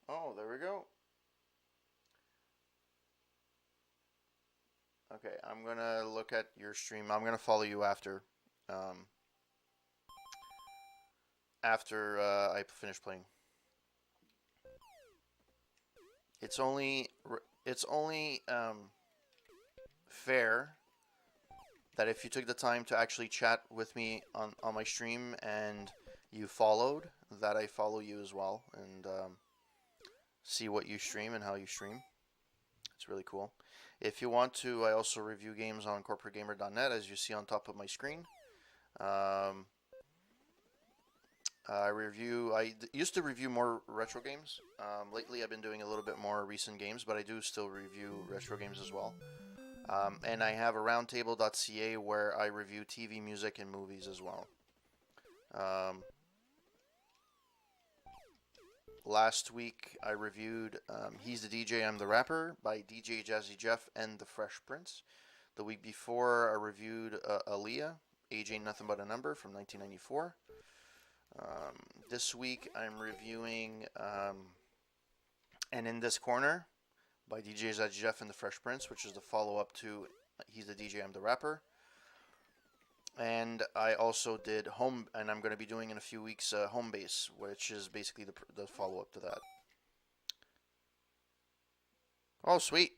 Oh, there we go. Okay, I'm gonna look at your stream. I'm gonna follow you um, after I finish playing. It's only it's only fair that if you took the time to actually chat with me on my stream and you followed, that I follow you as well and see what you stream and how you stream. It's really cool. If you want to, I also review games on corporategamer.net, as you see on top of my screen. Um, I used to review more retro games. Lately, I've been doing a little bit more recent games, but I do still review retro games as well. And I have a roundtable.ca where I review TV, music, and movies as well. Um, Last week, I reviewed He's the DJ, I'm the Rapper by DJ Jazzy Jeff and the Fresh Prince. The week before, I reviewed Aaliyah, Age Ain't Nothing But a Number from 1994. This week, I'm reviewing And in This Corner by DJ Jazzy Jeff and the Fresh Prince, which is the follow up to He's the DJ, I'm the Rapper. And I also did Home, and I'm going to be doing in a few weeks Home Base, which is basically the follow up to that. Oh, sweet.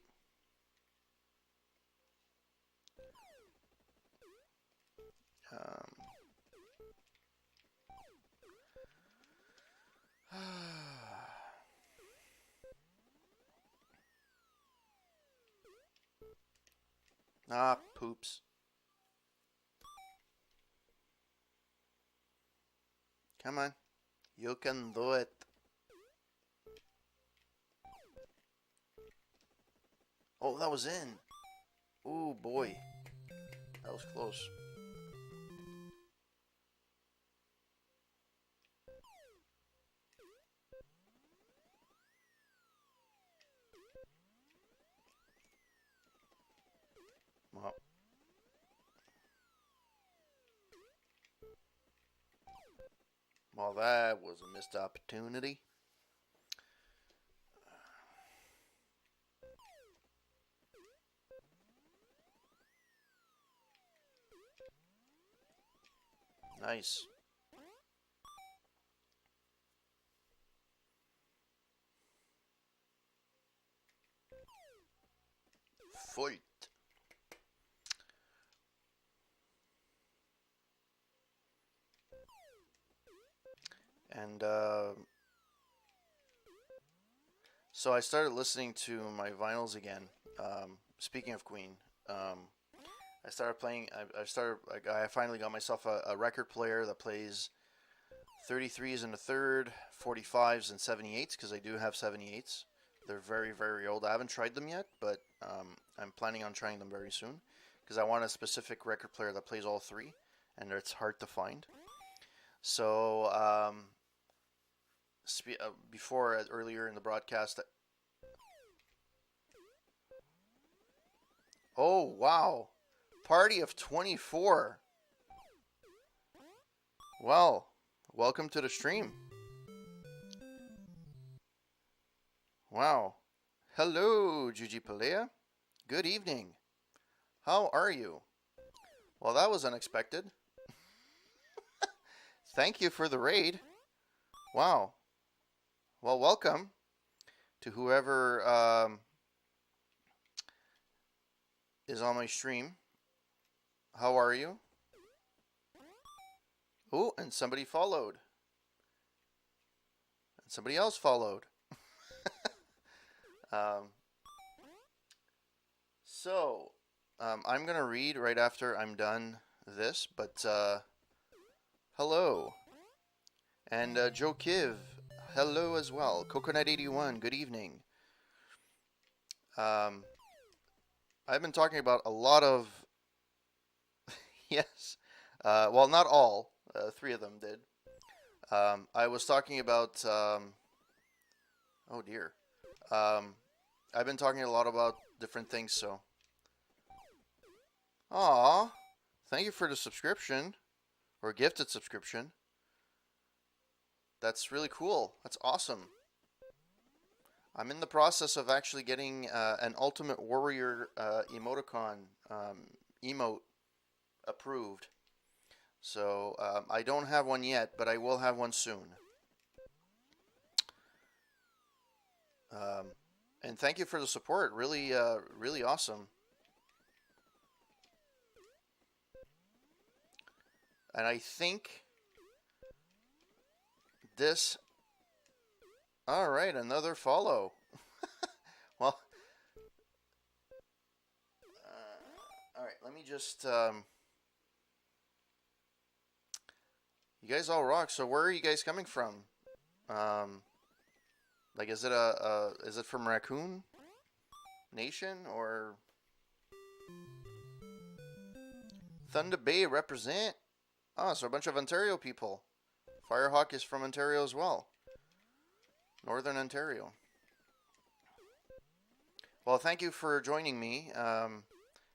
Um, poops. Come on. You can do it. Oh, that was in. Ooh, boy. That was close. Well, that was a missed opportunity. Nice. Fight. And so I started listening to my vinyls again. Speaking of Queen, I started playing. I finally got myself a record player that plays 33s in the third, 45s and 78s because I do have 78s. They're very, very old. I haven't tried them yet, but I'm planning on trying them very soon because I want a specific record player that plays all three, and it's hard to find. So before earlier in the broadcast. Oh wow, party of 24. Well, welcome to the stream. Wow. Hello, Juji Palea. Good evening. How are you? Well, that was unexpected. Thank you for the raid. Wow. Well, welcome to whoever is on my stream. How are you? Oh, and somebody followed. And somebody else followed. um, I'm going to read right after I'm done this, but hello. And Joe Kiv, hello as well. Coconut81, good evening. I've been talking about a lot of... yes. Well, not all. 3 of them did. I was talking about... oh, dear. I've been talking a lot about different things, so... Aw, thank you for the subscription. Or gifted subscription. That's really cool. That's awesome. I'm in the process of actually getting an Ultimate Warrior emoticon emote approved. So I don't have one yet, but I will have one soon. And thank you for the support. Really, really awesome. And I think this... All right, another follow. Well, all right, let me just... You guys all rock. So where are you guys coming from? Um, like, is it from Raccoon Nation or Thunder Bay represent? Ah, so a bunch of Ontario people. Firehawk is from Ontario as well. Northern Ontario. Well, thank you for joining me.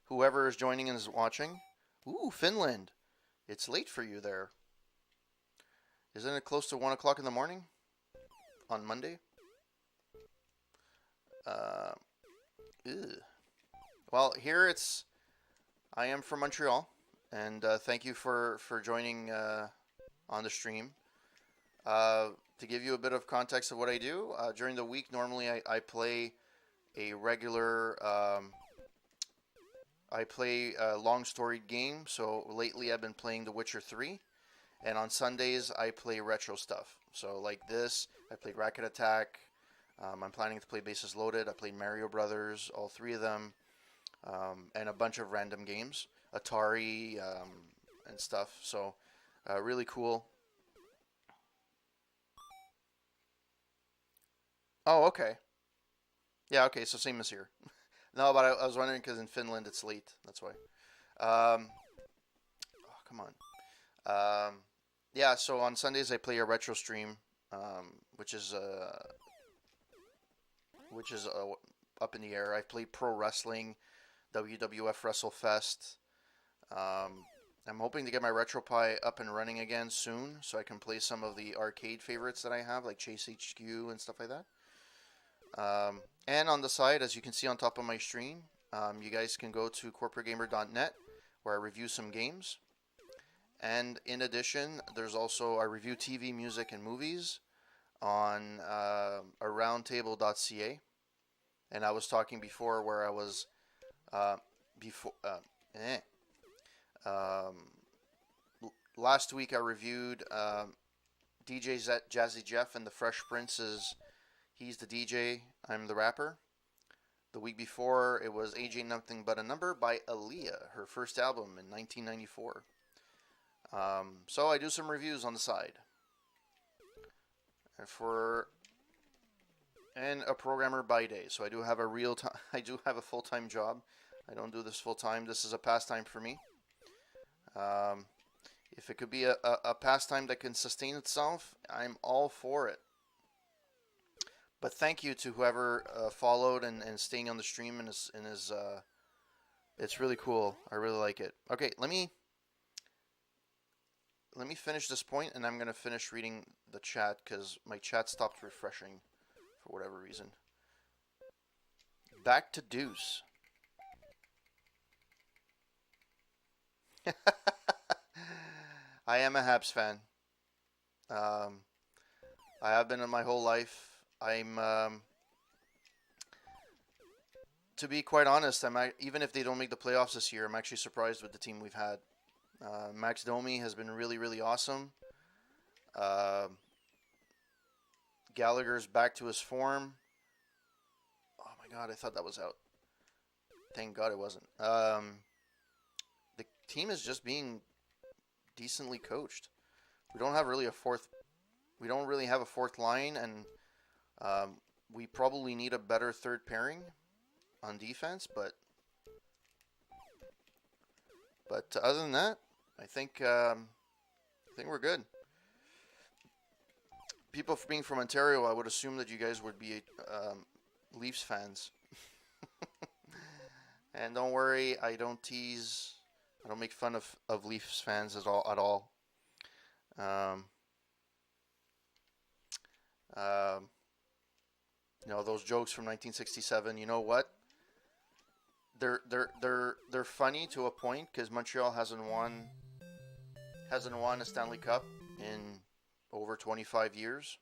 Whoever is joining and is watching. Ooh, Finland. It's late for you there. Isn't it close to 1 o'clock in the morning on Monday? Ew. Well, here it's. I am from Montreal, and thank you for joining on the stream. To give you a bit of context of what I do, during the week, normally I play a regular. I play a long storied game, so lately I've been playing The Witcher 3. And on Sundays, I play retro stuff. So like this, I played Racket Attack. I'm planning to play Bases Loaded. I played Mario Brothers, all three of them, and a bunch of random games, Atari, and stuff. So really cool. Oh, okay. Yeah, okay. So same as here. No, but I was wondering because in Finland it's late. That's why. Oh, come on. Yeah, so on Sundays I play a retro stream, which is up in the air. I play pro wrestling, WWF WrestleFest. I'm hoping to get my RetroPie up and running again soon, so I can play some of the arcade favorites that I have, like Chase HQ and stuff like that. And on the side, as you can see on top of my stream, you guys can go to corporategamer.net where I review some games. And in addition, there's also I review TV, music, and movies on aroundtable.ca. And I was talking before where I was before. Um, Last week I reviewed DJ Jazzy Jeff and the Fresh Prince's. He's the DJ, I'm the rapper. The week before it was AJ Nothing But a Number by Aaliyah, her first album in 1994. So I do some reviews on the side. And a programmer by day. So I do have I do have a full-time job. I don't do this full-time. This is a pastime for me. If it could be a pastime that can sustain itself, I'm all for it. But thank you to whoever followed and staying on the stream and is it's really cool. I really like it. Okay, let me finish this point, and I'm gonna finish reading the chat because my chat stopped refreshing for whatever reason. Back to Deuce. I am a Habs fan. I have been in my whole life. To be quite honest, even if they don't make the playoffs this year, I'm actually surprised with the team we've had. Max Domi has been really, really awesome. Gallagher's back to his form. Oh my God, I thought that was out. Thank God it wasn't. The team is just being decently coached. We don't really have a fourth line, and we probably need a better third pairing on defense. But other than that, I think we're good. People being from Ontario, I would assume that you guys would be Leafs fans. And don't worry, I don't tease. I don't make fun of Leafs fans at all. Those jokes from 1967. You know what? They're funny to a point because Montreal hasn't won a Stanley Cup in over 25 years.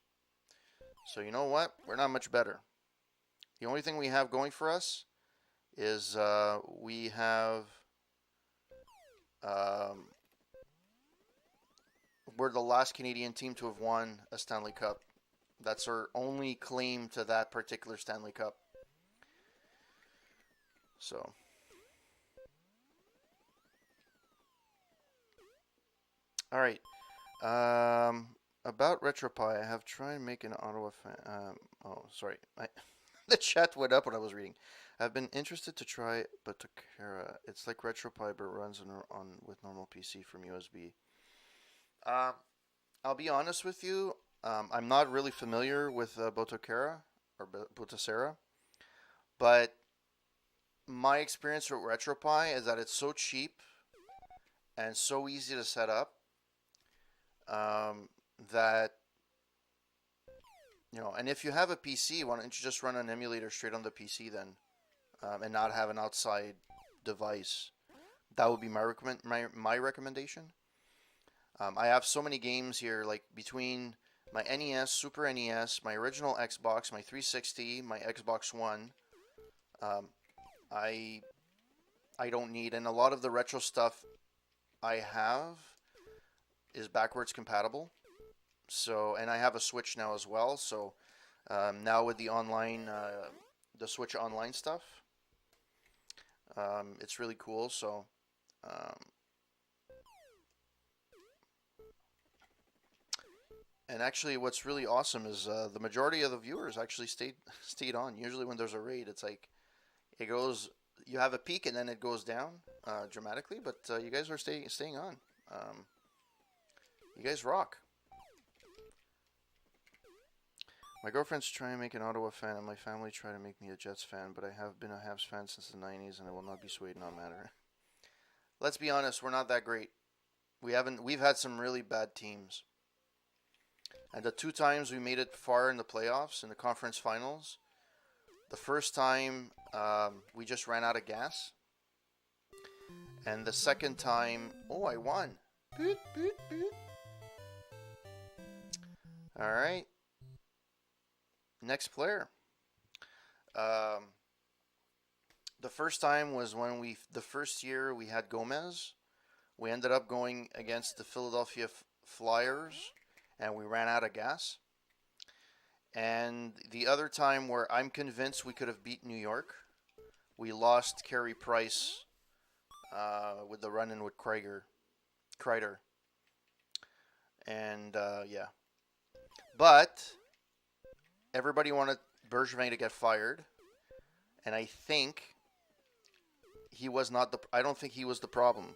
So you know what? We're not much better. The only thing we have going for us is we have we're the last Canadian team to have won a Stanley Cup. That's our only claim to that particular Stanley Cup. So all right. About RetroPie, I have tried making Ottawa fan. Oh, sorry. The chat went up when I was reading. I've been interested to try Batokara. It's like RetroPie, but runs on with normal PC from USB. Um, I'll be honest with you. I'm not really familiar with Botokara or Botocera, but my experience with RetroPie is that it's so cheap and so easy to set up that and if you have a PC, why don't you just run an emulator straight on the PC then, and not have an outside device? That would be my recommendation. I have so many games here, like between my NES, Super NES, my original Xbox, my 360, my Xbox One. Um, I I don't need, and a lot of the retro stuff I have is backwards compatible. So, and I have a Switch now as well. So now with the online, the Switch online stuff, it's really cool. So, um, and actually, what's really awesome is the majority of the viewers actually stayed on. Usually, when there's a raid, it's like it goes. You have a peak and then it goes down dramatically. But you guys are staying on. Um, you guys rock. My girlfriend's trying to make an Ottawa fan, and my family try to make me a Jets fan, but I have been a Habs fan since the 90s, and I will not be swayed no matter. Let's be honest, we're not that great. We've had some really bad teams. And the two times we made it far in the playoffs, in the conference finals, the first time we just ran out of gas. And the second time, oh, I won. Boot, boot, boot. All right. Next player. Um, the first time was when the first year we had Gomez. We ended up going against the Philadelphia Flyers, and we ran out of gas. And the other time where I'm convinced we could have beat New York, we lost Carey Price with the run-in with Kreider. And yeah. But everybody wanted Bergevin to get fired, and I think I don't think he was the problem.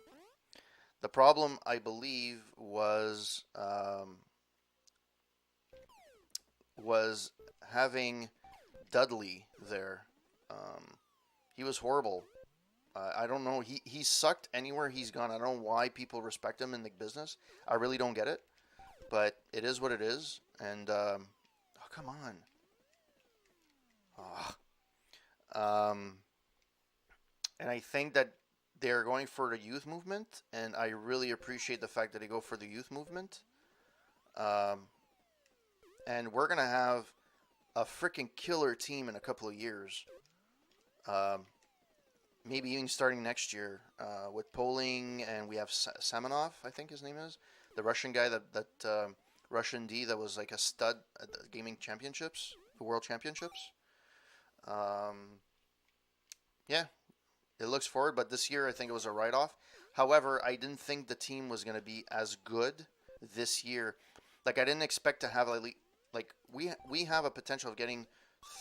The problem, I believe, was having Dudley there. He was horrible. I don't know. He sucked anywhere he's gone. I don't know why people respect him in the business. I really don't get it. But it is what it is. And oh, come on. Oh. And I think that they're going for the youth movement, and I really appreciate the fact that they go for the youth movement. And we're gonna have a freaking killer team in a couple of years. Maybe even starting next year with Poling, and we have Samanov, I think his name is, the Russian guy that Russian D that was like a stud at the gaming championships, the world championships. Yeah, it looks forward, but this year I think it was a write-off. However, I didn't think the team was going to be as good this year. Like I didn't expect to have like we have a potential of getting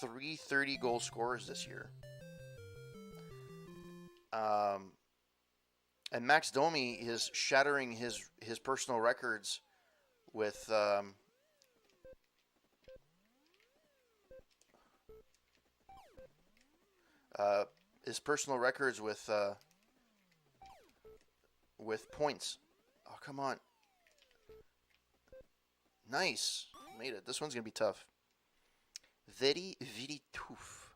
3 goal scorers this year. And Max Domi is shattering his personal records with his personal records with points. Oh, come on. Nice. Made it. This one's going to be tough. Very, very tough.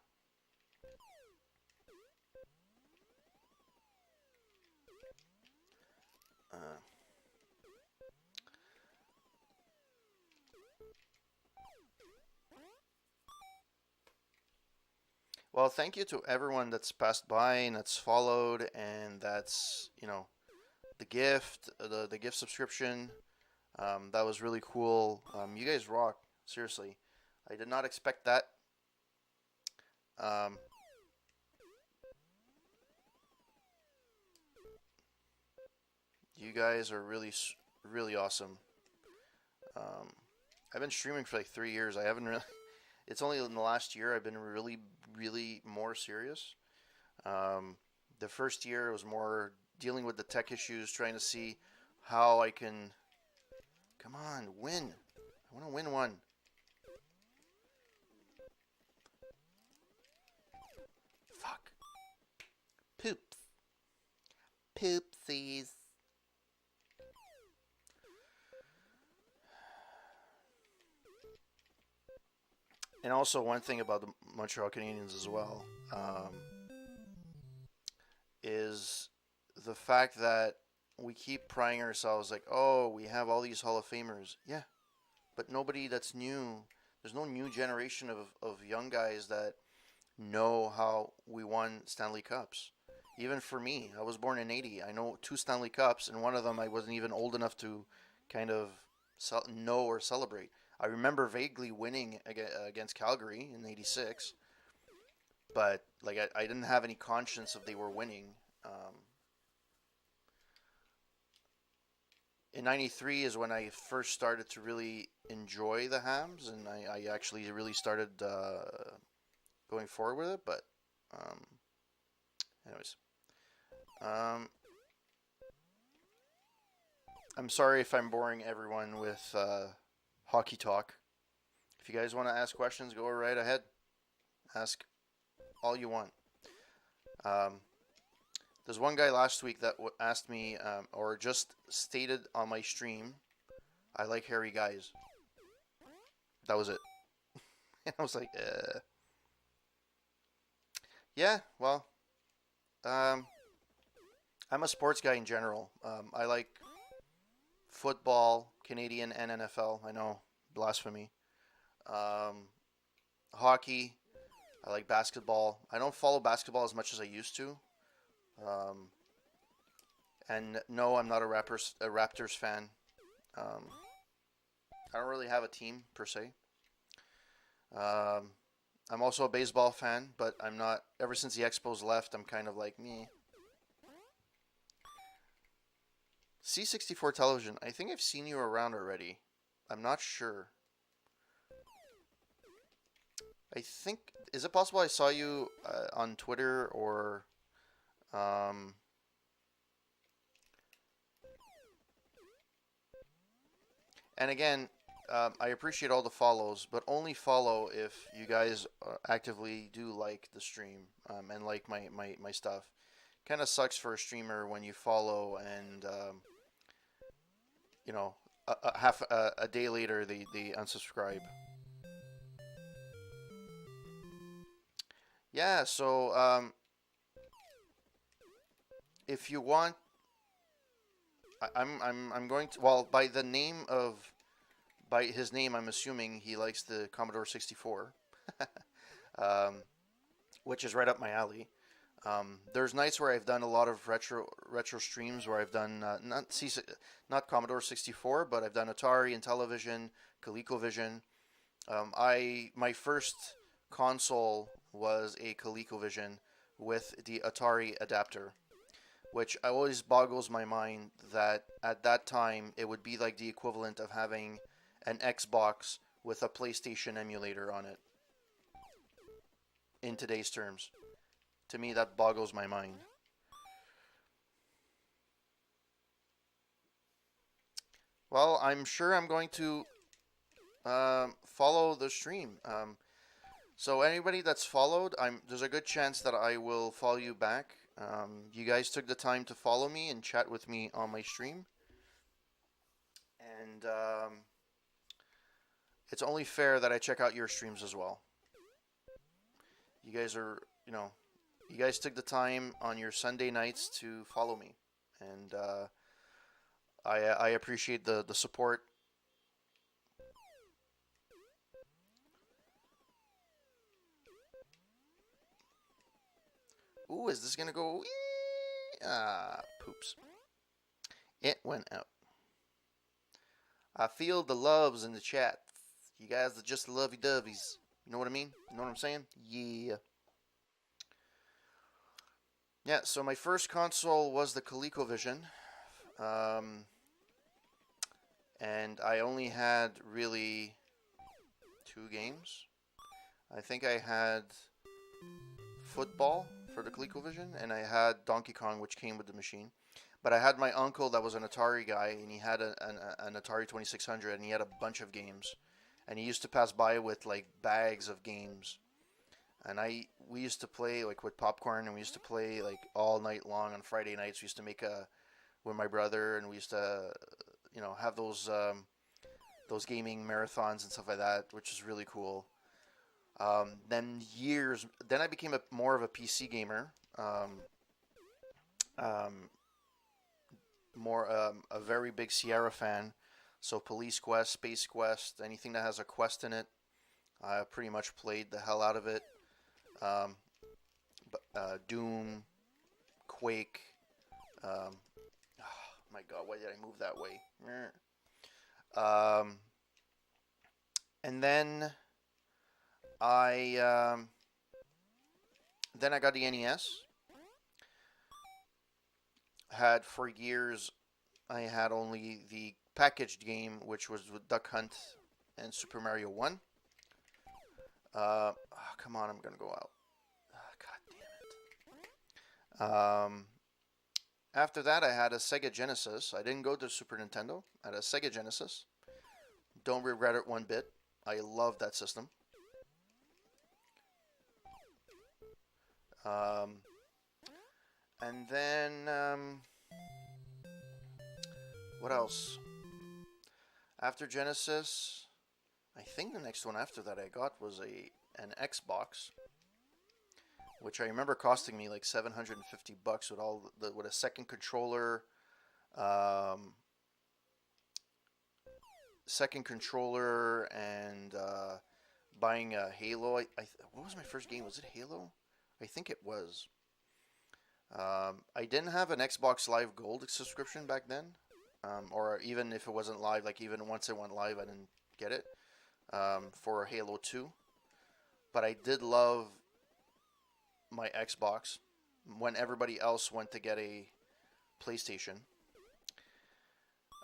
Well, thank you to everyone that's passed by and that's followed and that's, the gift subscription. That was really cool. You guys rock. Seriously. I did not expect that. Um, you guys are really, really awesome. Um, I've been streaming for like 3 years. I haven't really. It's only in the last year I've been really, really more serious. Um, the first year was more dealing with the tech issues, trying to see how I can. Come on, win! I want to win one. Fuck. Poops. Poopsies. And also one thing about the Montreal Canadiens as well is the fact that we keep prying ourselves like, oh, we have all these Hall of Famers. Yeah, but nobody that's new. There's no new generation of young guys that know how we won Stanley Cups. Even for me, I was born in '80. I know two Stanley Cups, and one of them I wasn't even old enough to kind of know or celebrate. I remember vaguely winning against Calgary in '86, but like I didn't have any conscience of they were winning. In '93 is when I first started to really enjoy the Hams, and I actually really started going forward with it. But um, anyways, um, I'm sorry if I'm boring everyone with hockey talk. If you guys want to ask questions, go right ahead. Ask all you want. Um, there's one guy last week that asked me, or just stated on my stream, I like hairy guys. That was it. And I was like, yeah, well, um, I'm a sports guy in general. I like football, Canadian, and NFL. I know, blasphemy. Um, Hockey. I like basketball. I don't follow basketball as much as I used to. Um, and no, I'm not a Raptors fan. Um, I don't really have a team per se. Um, I'm also a baseball fan, but I'm not. Ever since the Expos left, I'm kind of like me. C64 television. I think I've seen you around already. I'm not sure. I think is it possible I saw you on Twitter or um, and again, I appreciate all the follows, but only follow if you guys actively do like the stream and like my stuff. Kind of sucks for a streamer when you follow and you know a day later they unsubscribe. Yeah, so if you want, I'm going to well by the name of by his name I'm assuming he likes the Commodore 64, um, which is right up my alley. There's nights where I've done a lot of retro streams where I've done not Commodore 64, but I've done Atari and television, ColecoVision. I my first console was a ColecoVision with the Atari adapter, which always boggles my mind that at that time it would be like the equivalent of having an Xbox with a PlayStation emulator on it in today's terms. To me, that boggles my mind. Well, I'm sure I'm going to follow the stream. So anybody that's followed, there's a good chance that I will follow you back. You guys took the time to follow me and chat with me on my stream, and it's only fair that I check out your streams as well. You guys are, you guys took the time on your Sunday nights to follow me, and I appreciate the support. Ooh, is this gonna go? Ah, poops. It went out. I feel the loves in the chat. You guys are just lovey doveys. You know what I mean? You know what I'm saying? Yeah. Yeah, so my first console was the ColecoVision. Um, and I only had really two games. I think I had football for the ColecoVision, and I had Donkey Kong, which came with the machine. But I had my uncle that was an Atari guy, and he had an Atari 2600, and he had a bunch of games. And he used to pass by with like bags of games. And we used to play like with popcorn, and we used to play like all night long on Friday nights. We used to make a with my brother, and we used to, have those gaming marathons and stuff like that, which is really cool. Then I became more of a PC gamer. Um, more a very big Sierra fan. So Police Quest, Space Quest, anything that has a quest in it, I pretty much played the hell out of it. Um, Doom, Quake. Um, oh my God, why did I move that way? Um, and I um, then I got the NES. Had for years, I had only the packaged game, which was with Duck Hunt and Super Mario 1. Come on, I'm gonna go out. God damn it. After that, I had a Sega Genesis. I didn't go to Super Nintendo. I had a Sega Genesis. Don't regret it one bit. I love that system. Um, and then, what else? After Genesis, I think the next one after that I got was an Xbox, which I remember costing me like $750 with a second controller, um, and buying a Halo. What was my first game? Was it Halo? I think it was. I didn't have an Xbox Live Gold subscription back then, or even if it wasn't live, like even once it went live, I didn't get it for Halo 2. But I did love my Xbox when everybody else went to get a PlayStation.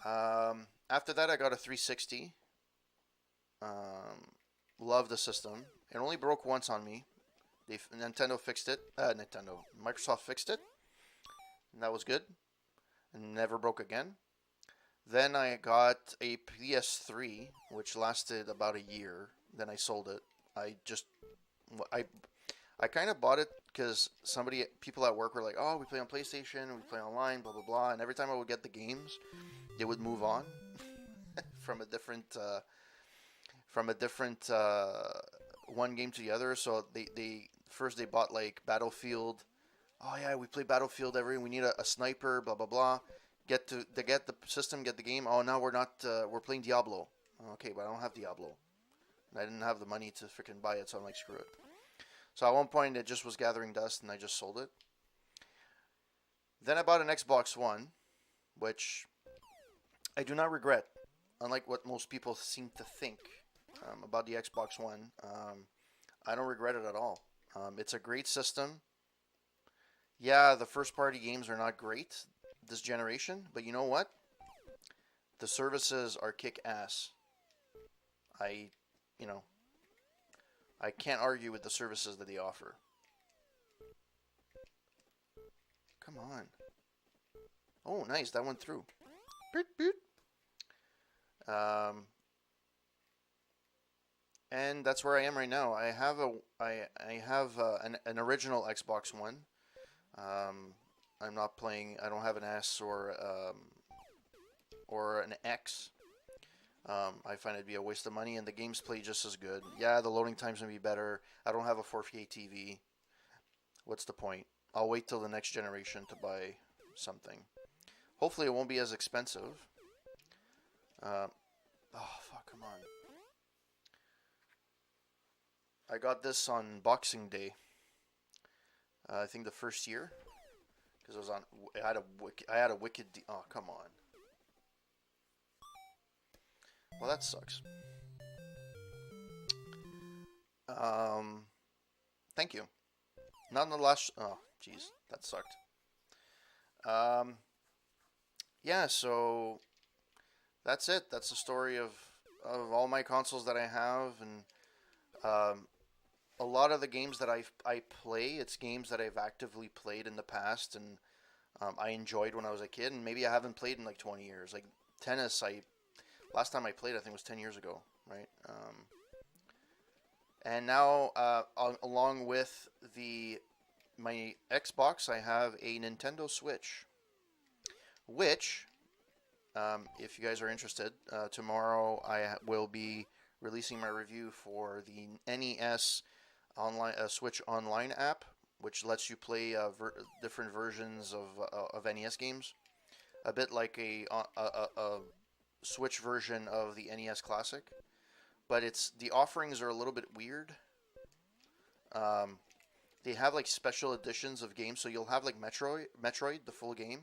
After that, I got a 360. Loved the system. It only broke once on me. Nintendo fixed it. Microsoft fixed it, and that was good. And never broke again. Then I got a PS3, which lasted about a year. Then I sold it. I I kind of bought it because people at work were like, "Oh, we play on PlayStation, we play online, blah blah blah." And every time I would get the games, they would move on from a different one game to the other. So they bought like Battlefield. Oh yeah, we play Battlefield we need a sniper, blah blah blah. Get the system, get the game. Oh, now we're not. We're playing Diablo. Okay, but I don't have Diablo, and I didn't have the money to freaking buy it. So I'm like, screw it. So at one point it just was gathering dust, and I just sold it. Then I bought an Xbox One, which I do not regret. Unlike what most people seem to think about the Xbox One, I don't regret it at all. It's a great system. Yeah, the first party games are not great this generation, but you know what? The services are kick ass. I, you know, I can't argue with the services that they offer. Come on. Oh, nice. That went through. Boot, boot. And that's where I am right now. I have an original Xbox One. I'm not playing. I don't have an S or an X. I find it'd be a waste of money, and the games play just as good. Yeah, the loading times may be better. I don't have a 4K TV. What's the point? I'll wait till the next generation to buy something. Hopefully, it won't be as expensive. Oh fuck! Come on. I got this on Boxing Day. I think the first year, because it was on. I had a wicked. Oh come on. Well, that sucks. Thank you. Not in the last. Oh, jeez, that sucked. Um, yeah. So that's it. That's the story of all my consoles that I have, and um, a lot of the games that I play, it's games that I've actively played in the past, and I enjoyed when I was a kid, and maybe I haven't played in like 20 years. Like tennis, I last time I played, I think was 10 years ago, right? And now, along with the my Xbox, I have a Nintendo Switch, which, if you guys are interested, tomorrow I will be releasing my review for the NES online Switch Online app, which lets you play different versions of NES games, a bit like a Switch version of the NES Classic. But it's the offerings are a little bit weird. Um, they have like special editions of games, so you'll have like Metroid, the full game,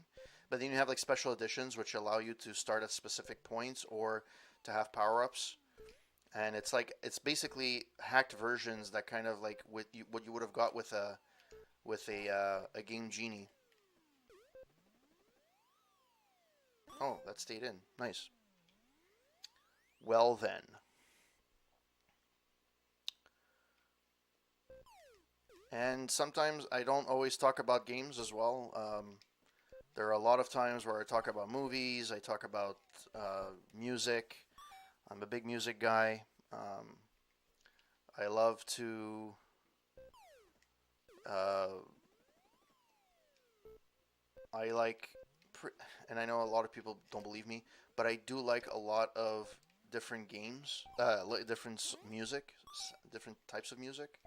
but then you have like special editions which allow you to start at specific points or to have power ups. And it's basically hacked versions that kind of like what you would have got with a Game Genie. Oh, that stayed in. Nice. Well then. And sometimes I don't always talk about games as well. There are a lot of times where I talk about movies, I talk about music. I'm a big music guy. I love to. Uh, I like, and I know a lot of people don't believe me, but I do like a lot of different games, different music, different types of music.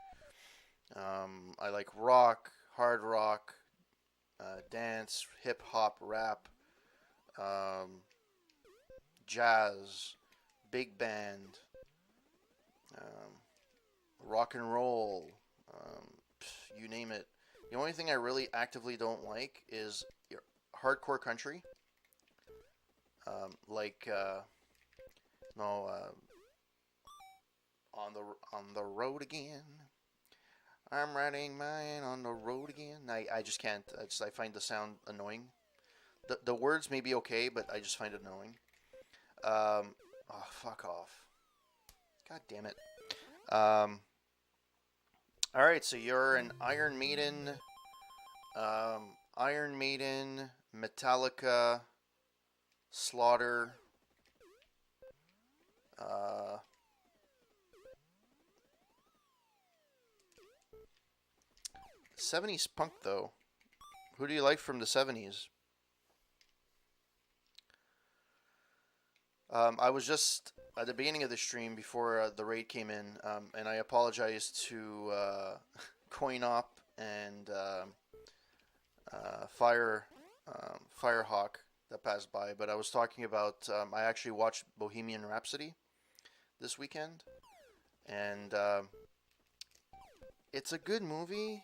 I like rock, hard rock, dance, hip hop, rap, um, jazz, big band, um, rock and roll, um, you name it. The only thing I really actively don't like is your hardcore country, like no, on the road again. I'm riding mine on the road again. I just can't. I find the sound annoying. The words may be okay, but I just find it annoying. Oh, fuck off. God damn it. Um, all right, so you're an Iron Maiden, Metallica, Slaughter, uh, 70s punk though. Who do you like from the 70s? I was just at the beginning of the stream before the raid came in, and I apologize to Coinop and Fire Firehawk that passed by, but I was talking about I actually watched Bohemian Rhapsody this weekend, and it's a good movie.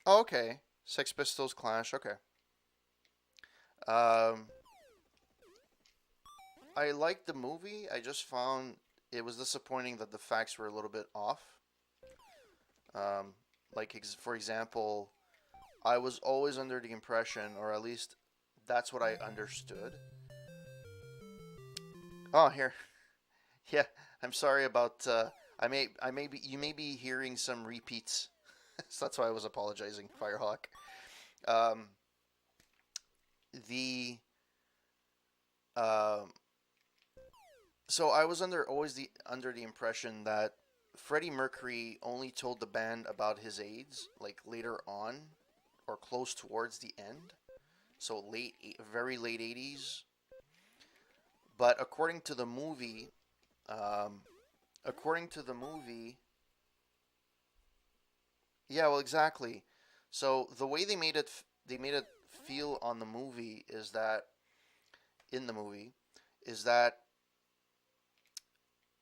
Oh, okay, Sex Pistols Clash. Okay. Um, I liked the movie. I just found it was disappointing that the facts were a little bit off. Um, like for example, I was always under the impression, or at least that's what I understood. Oh, here, yeah. I'm sorry about. I may be you may be hearing some repeats, so that's why I was apologizing, Firehawk. Um, the um, so I was under the impression that Freddie Mercury only told the band about his AIDS like later on or close towards the end. So very late 80s. But um, according to the movie, yeah, well, exactly. So the way they made it feel on the movie is that in the movie is that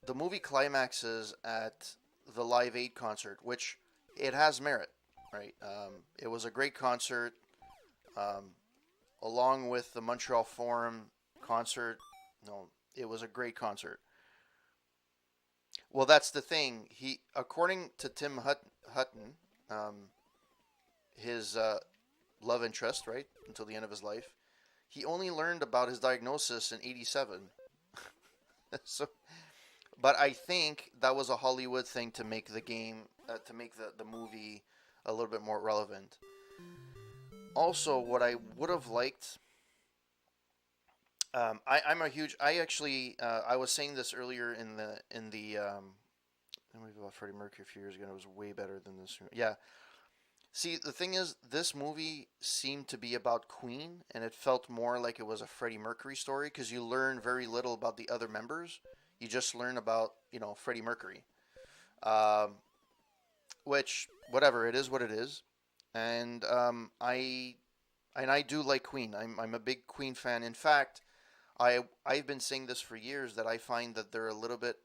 the movie climaxes at the Live Aid concert, which it has merit, right? It was a great concert, um, along with the Montreal Forum concert. No, it was a great concert. Well, that's the thing. According to Hutton, um, his love interest, right, until the end of his life, he only learned about his diagnosis in '87. So, but I think that was a Hollywood thing to make the game, to make the movie a little bit more relevant. Also, what I would have liked, I'm a huge. I actually, I was saying this earlier in the movie about Freddie Mercury a few years ago. It was way better than this. Yeah. See, the thing is, this movie seemed to be about Queen, and it felt more like it was a Freddie Mercury story because you learn very little about the other members. You just learn about, Freddie Mercury. Um, which, whatever, it is what it is. And I do like Queen. I'm a big Queen fan. In fact, I've been saying this for years that I find that they're a little bit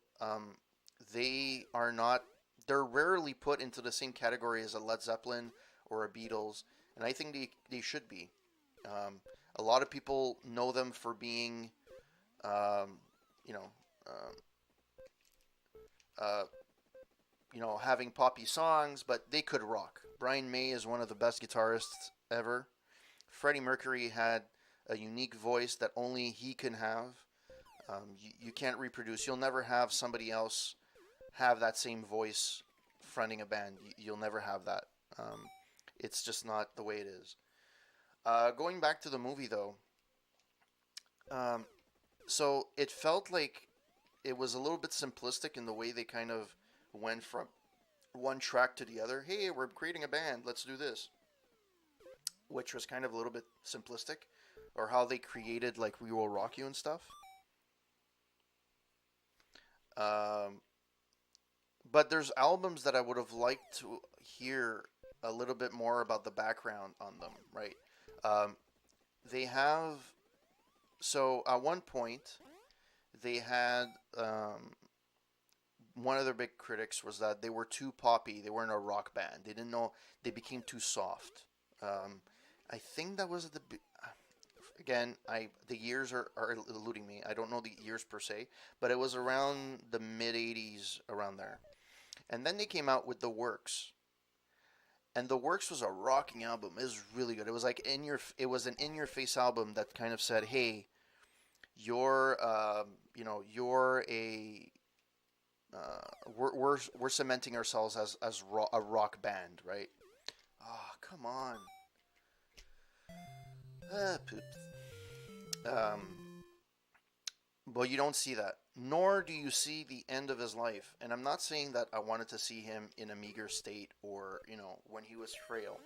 they are not they're rarely put into the same category as a Led Zeppelin or a Beatles, and I think they should be. Um, a lot of people know them for being um, you know uh, uh, having poppy songs, but they could rock. Brian May is one of the best guitarists ever. Freddie Mercury had a unique voice that only he can have. You can't reproduce. You'll never have somebody else have that same voice fronting a band. You'll never have that. Um, it's just not the way it is. Going back to the movie though, um, so it felt like it was a little bit simplistic in the way they kind of went from one track to the other. Hey, we're creating a band. Let's do this, which was kind of a little bit simplistic, or how they created like "We Will Rock You" and stuff. Um, but there's albums that I would have liked to hear a little bit more about the background on them, right? Um, they have so at one point they had one of their big critics was that they were too poppy. They weren't a rock band. They didn't know they became too soft. Um, I think that was at the again. I the years are eluding me. I don't know the years per se, but it was around the mid '80s, around there. And then they came out with The Works, and The Works was a rocking album. It was really good. It was like it was an in your face album that kind of said, "Hey, you're you're a we're cementing ourselves as a rock band, right?" Oh, come on. Poop. Um, but you don't see that. Nor do you see the end of his life. And I'm not saying that I wanted to see him in a meager state or, when he was frail.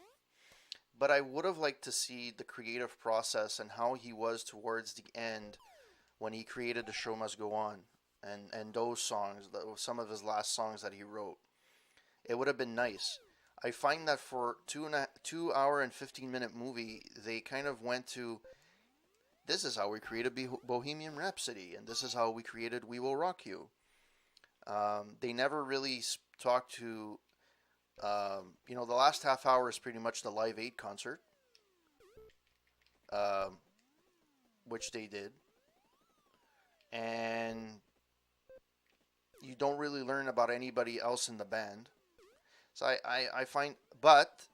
But I would have liked to see the creative process and how he was towards the end when he created The Show Must Go On and those songs, some of his last songs that he wrote. It would have been nice. I find that for 2 hour and 15-minute movie, they kind of went to this is how we created Bohemian Rhapsody, and this is how we created We Will Rock You. They never really talked to, the last half hour is pretty much the Live Aid concert, um, which they did, and you don't really learn about anybody else in the band. So I find, but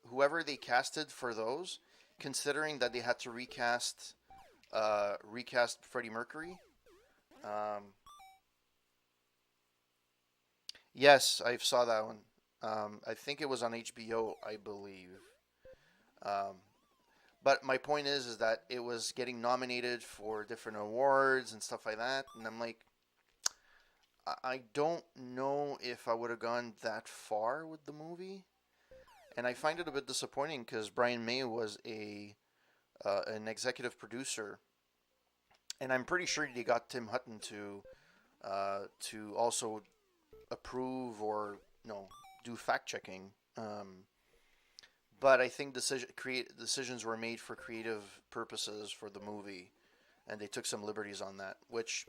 whoever they casted for those, considering that they had to recast Freddie Mercury. Um, yes, I saw that one. I think it was on HBO, I believe. Um, but my point is that it was getting nominated for different awards and stuff like that, and I'm like, I don't know if I would have gone that far with the movie, and I find it a bit disappointing because Brian May was a an executive producer, and I'm pretty sure they got Tim Hutton to also approve or do fact checking. But I think decisions were made for creative purposes for the movie, and they took some liberties on that. Which,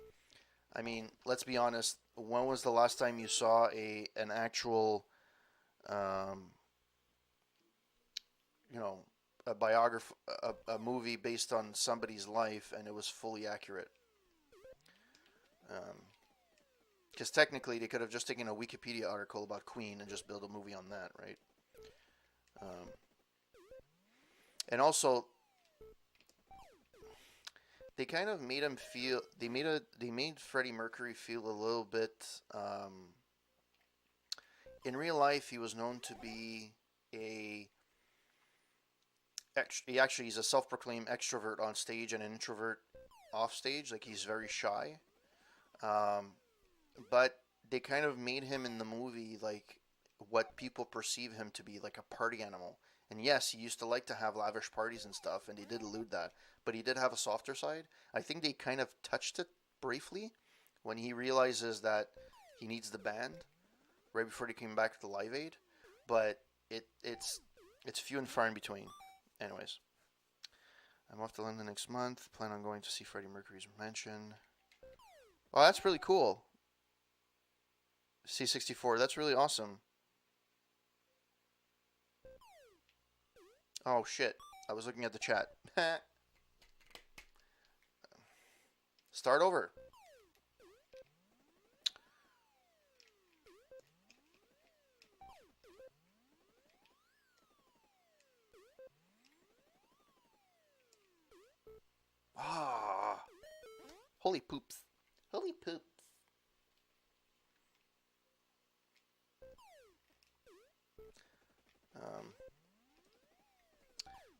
I mean, let's be honest. When was the last time you saw an actual, um, you know, a biography, a movie based on somebody's life, and it was fully accurate? Because technically, they could have just taken a Wikipedia article about Queen and just built a movie on that, right? Um, and also, they kind of made him feel they made Freddie Mercury feel a little bit in real life he was known to be a he actually he's a self-proclaimed extrovert on stage and an introvert off stage, like he's very shy. um, but they kind of made him in the movie like what people perceive him to be, like a party animal. And yes, he used to like to have lavish parties and stuff, and he did allude that. But he did have a softer side. I think they kind of touched it briefly when he realizes that he needs the band right before he came back to Live Aid. But it's few and far in between. Anyways, I'm off to London next month. Plan on going to see Freddie Mercury's mansion. Oh, that's really cool. C64. That's really awesome. Oh shit. I was looking at the chat. Start over. Ah. Holy poops. Holy poops. Um,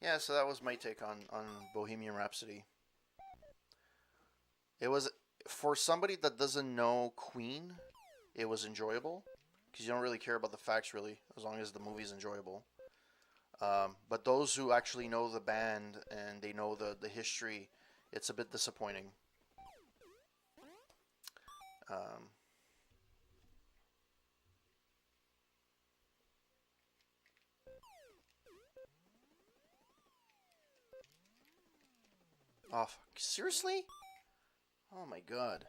yeah, so that was my take on Bohemian Rhapsody. It was, for somebody that doesn't know Queen, it was enjoyable because you don't really care about the facts really, as long as the movie's enjoyable. But those who actually know the band and they know the history, it's a bit disappointing. Um, oh, seriously? Oh my god.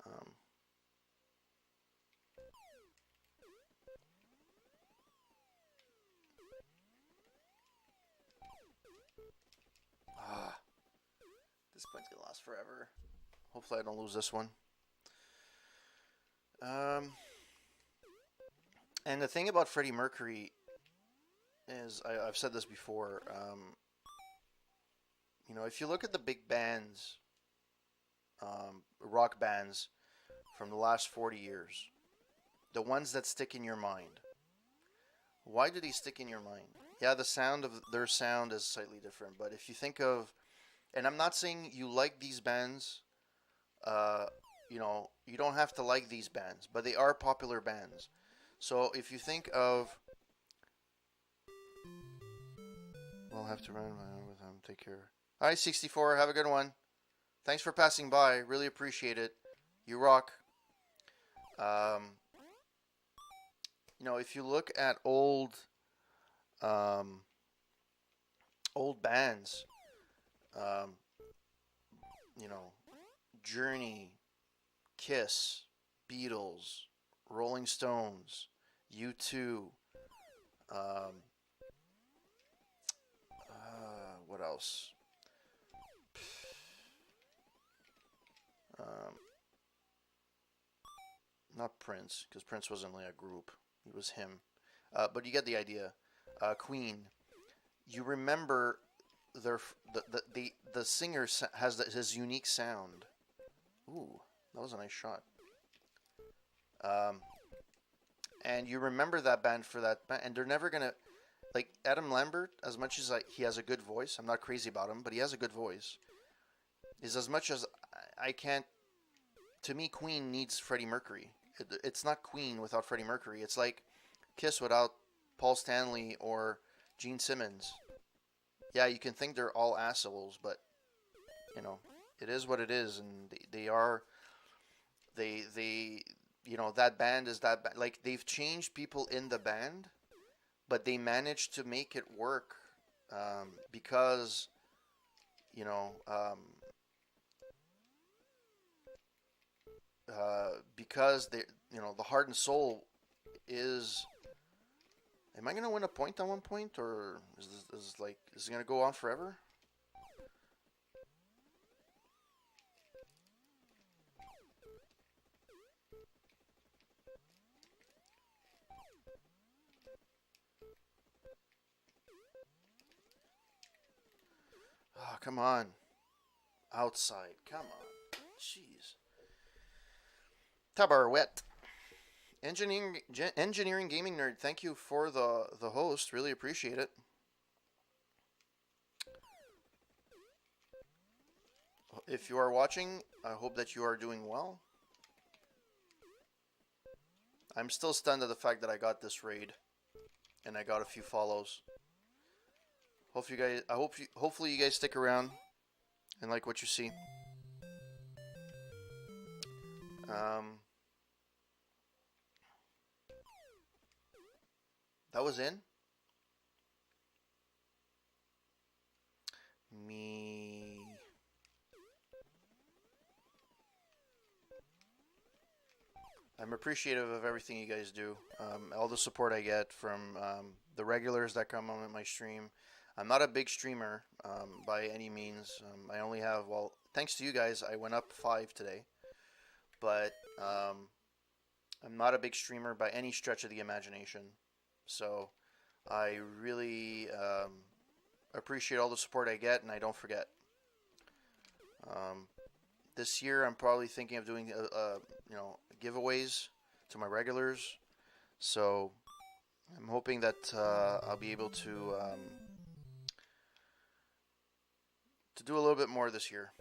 Um, ah, this point's gonna last forever. Hopefully, I don't lose this one. Um, and the thing about Freddie Mercury is, I've said this before. If you look at the big bands, rock bands from the last 40 years, the ones that stick in your mind, why do they stick in your mind? Yeah, the sound of their sound is slightly different, but if you think of, and I'm not saying you like these bands, uh, you don't have to like these bands, but they are popular bands. So if you think of, we'll have to run with them. Take care. All right, 64. Have a good one. Thanks for passing by. Really appreciate it. You rock. Um, if you look at um, old bands, um, you know, Journey, Kiss, Beatles, Rolling Stones, U2. Um, what else? Um, Not Prince, because Prince wasn't really a group. It was him. But you get the idea. Queen. You remember their the singer has his unique sound. Ooh, that was a nice shot. Um, and you remember that band for that band, and they're never gonna like Adam Lambert. As much as he has a good voice, I'm not crazy about him, but he has a good voice. Is as much as I can't. To me, Queen needs Freddie Mercury. It's not Queen without Freddie Mercury. It's like Kiss without Paul Stanley or Gene Simmons. Yeah, you can think they're all assholes, but you know, it is what it is, and they are they that band is that band. Like they've changed people in the band, but they managed to make it work because you know because they the heart and soul is. Am I gonna win a point on one point, or is it gonna go on forever? Oh, come on. outside. Come on. Jeez. Tabarouette. Engineering gaming nerd. Thank you for the host. Really appreciate it. If you are watching, I hope that you are doing well. I'm still stunned at the fact that I got this raid, and I got a few follows. Hope you guys. Hopefully you guys stick around and like what you see. That was in me. I'm appreciative of everything you guys do. All the support I get from the regulars that come on my stream. I'm not a big streamer by any means. I only have, well, thanks to you guys, I went up 5 today. But I'm not a big streamer by any stretch of the imagination. So I really appreciate all the support I get, and I don't forget. This year, I'm probably thinking of doing giveaways to my regulars. So I'm hoping that I'll be able to do a little bit more this year.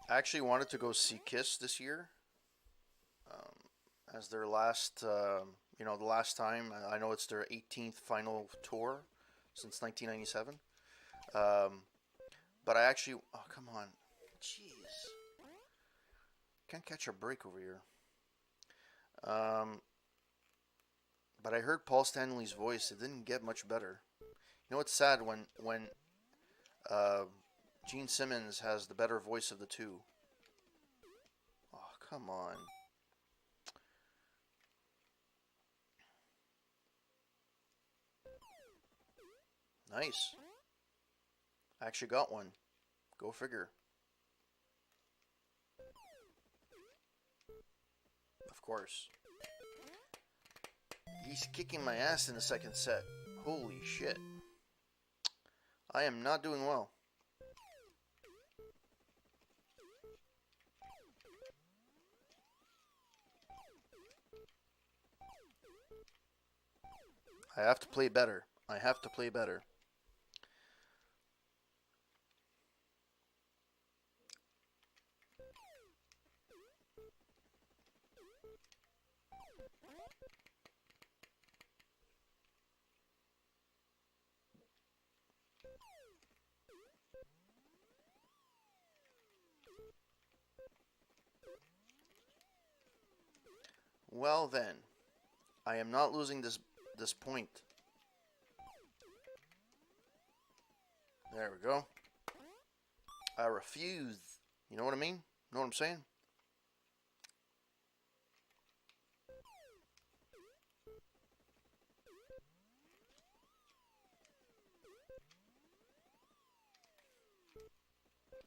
I actually wanted to go see Kiss this year as their last, the last time. I know it's their 18th final tour since 1997. But I actually, oh, come on. Jeez. Can't catch a break over here. But I heard Paul Stanley's voice. It didn't get much better. You know what's sad? When Gene Simmons has the better voice of the two. Oh, come on. Nice. I actually got one. Go figure. Of course. He's kicking my ass in the second set. Holy shit. I am not doing well. I have to play better. I have to play better. Well then, I am not losing this point. There we go. I refuse. You know what I mean? Know what I'm saying?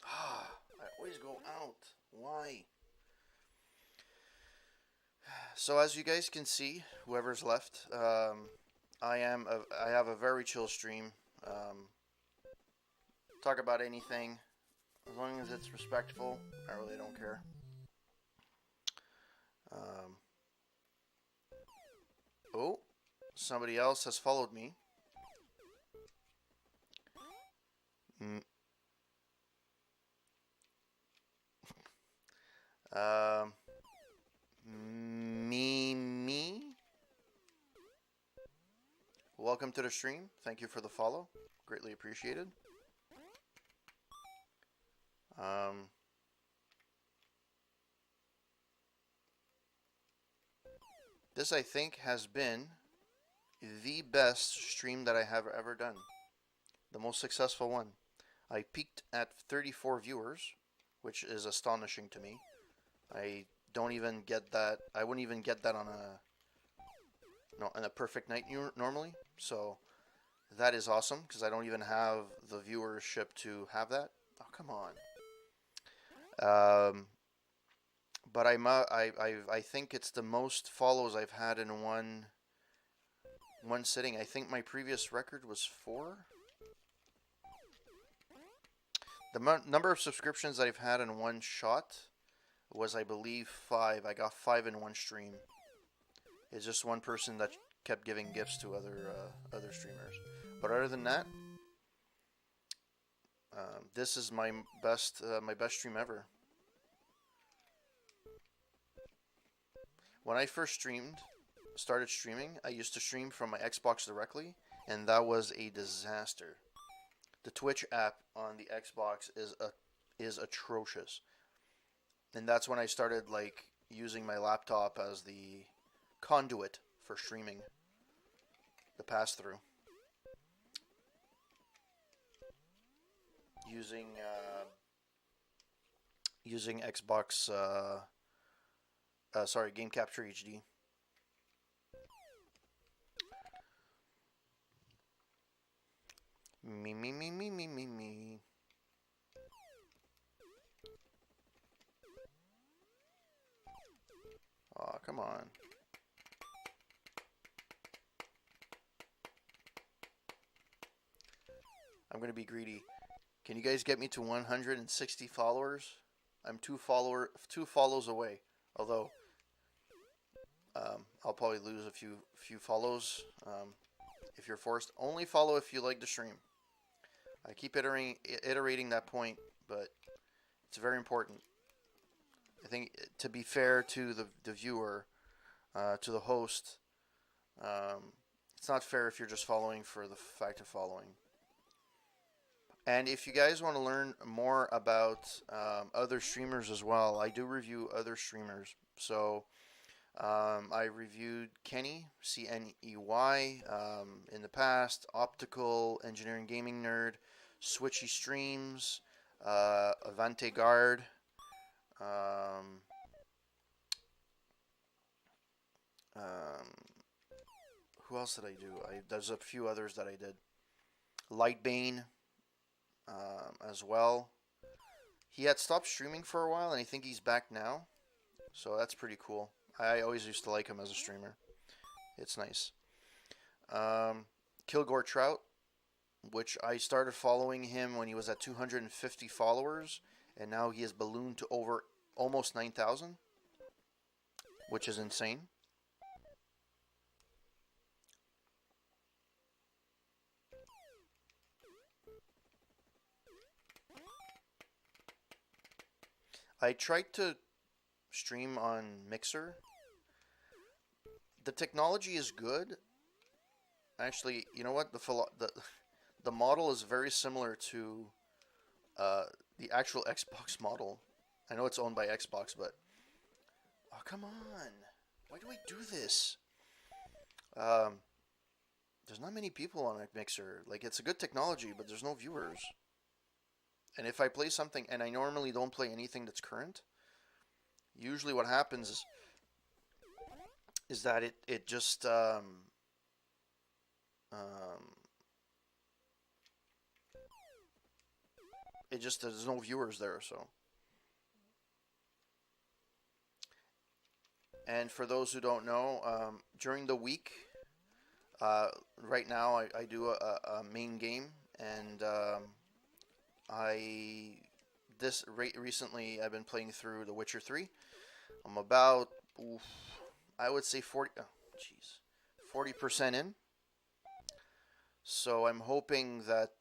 Ah, I always go out. Why? So as you guys can see, whoever's left, I have a very chill stream. Talk about anything, as long as it's respectful. I really don't care. Oh, somebody else has followed me. Me. Welcome to the stream. Thank you for the follow. Greatly appreciated. This, I think, has been the best stream that I have ever done. The most successful one. I peaked at 34 viewers, which is astonishing to me. I don't even get that. I wouldn't even get that on a perfect night normally. So that is awesome, because I don't even have the viewership to have that. Oh, come on. but I think it's the most follows I've had in one sitting. I think my previous record was 4. The number of subscriptions that I've had in one shot was, I believe, 5. I got 5 in one stream. It's just one person that kept giving gifts to other streamers. But other than that, this is my best stream ever. When I first started streaming, I used to stream from my Xbox directly, and that was a disaster. The Twitch app on the Xbox is atrocious, and that's when I started like using my laptop as the conduit for streaming, the pass through, using Xbox. Sorry, Game Capture HD. Me. Aw, come on. I'm gonna be greedy. Can you guys get me to 160 followers? I'm two follows away. Although, I'll probably lose a few follows. If you're forced, only follow if you like the stream. I keep iterating that point, but it's very important. I think to be fair to the viewer, to the host, it's not fair if you're just following for the fact of following. And if you guys want to learn more about other streamers as well, I do review other streamers. So I reviewed Kenny, CNEY, in the past, Optical Engineering Gaming Nerd, Switchy Streams, Avante Guard, who else did I do? There's a few others that I did. Lightbane, as well. He had stopped streaming for a while, and I think he's back now. So that's pretty cool. I always used to like him as a streamer. It's nice. Kilgore Trout, which I started following him when he was at 250 followers, and now he has ballooned to over almost 9,000, which is insane. I tried to stream on Mixer. The technology is good. Actually, you know what? The model is very similar to the actual Xbox model. I know it's owned by Xbox, but oh, come on! Why do I do this? There's not many people on a Mixer. Like, it's a good technology, but there's no viewers. And if I play something, and I normally don't play anything that's current, usually what happens is that it just there's no viewers there. So, and for those who don't know, during the week, right now I do a main game, and recently I've been playing through The Witcher 3. I'm about, I would say 40% in. So I'm hoping that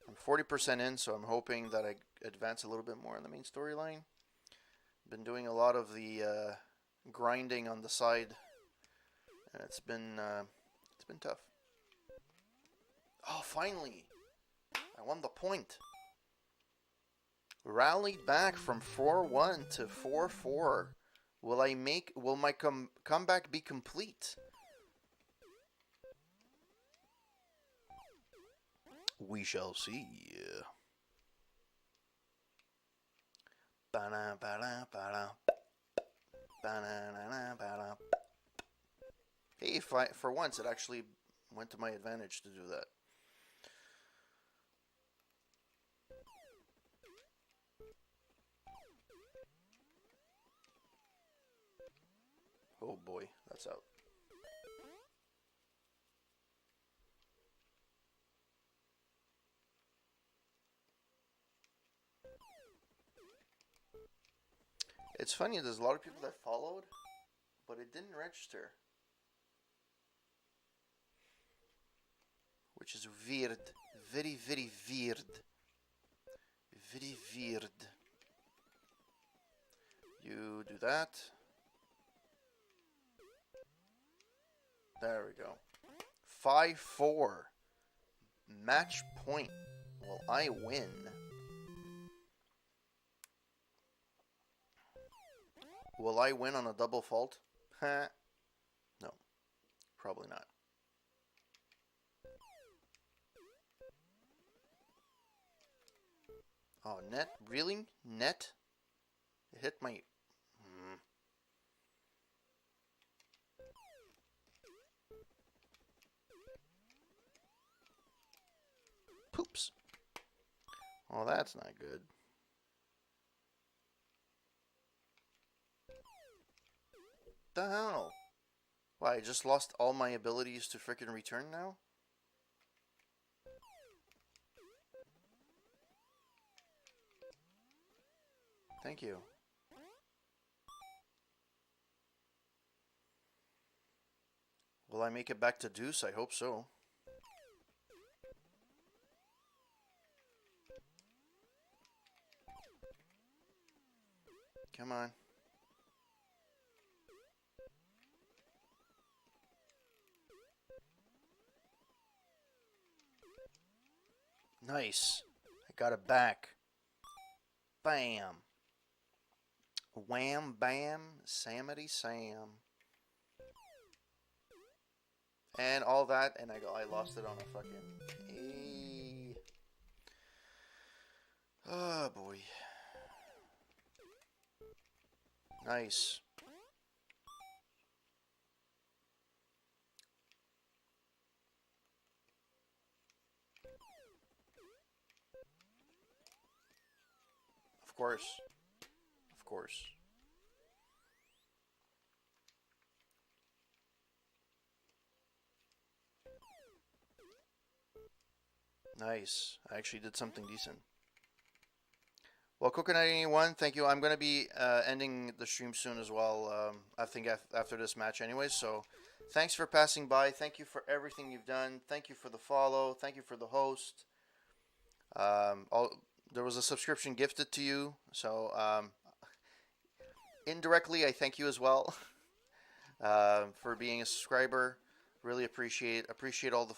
I'm 40% in, so I'm hoping that I advance a little bit more in the main storyline. Been doing a lot of the grinding on the side. It's been tough. Oh, finally! I won the point. Rallied back from 4-1 to 4-4. Will my comeback be complete? We shall see. Hey, for once it actually went to my advantage to do that. Oh boy, that's out. It's funny, there's a lot of people that followed, but it didn't register. Which is weird. Very, very weird. Very weird. You do that. There we go. 5-4. Match point. Will I win? Will I win on a double fault? No. Probably not. Oh, net? Really? Net? It hit my... Poops. Well, that's not good. The hell? Why, I just lost all my abilities to frickin' return now? Thank you. Will I make it back to deuce? I hope so. Come on. Nice. I got it back. Bam. Wham bam, Samity Sam. And all that, and I lost it on a fucking... Hey. Oh boy. Nice. Of course. Of course. Nice. I actually did something decent. Well, Coconut 81, thank you. I'm going to be ending the stream soon as well. I think after this match anyways. So thanks for passing by. Thank you for everything you've done. Thank you for the follow. Thank you for the host. There was a subscription gifted to you. So indirectly, I thank you as well for being a subscriber. Really appreciate all the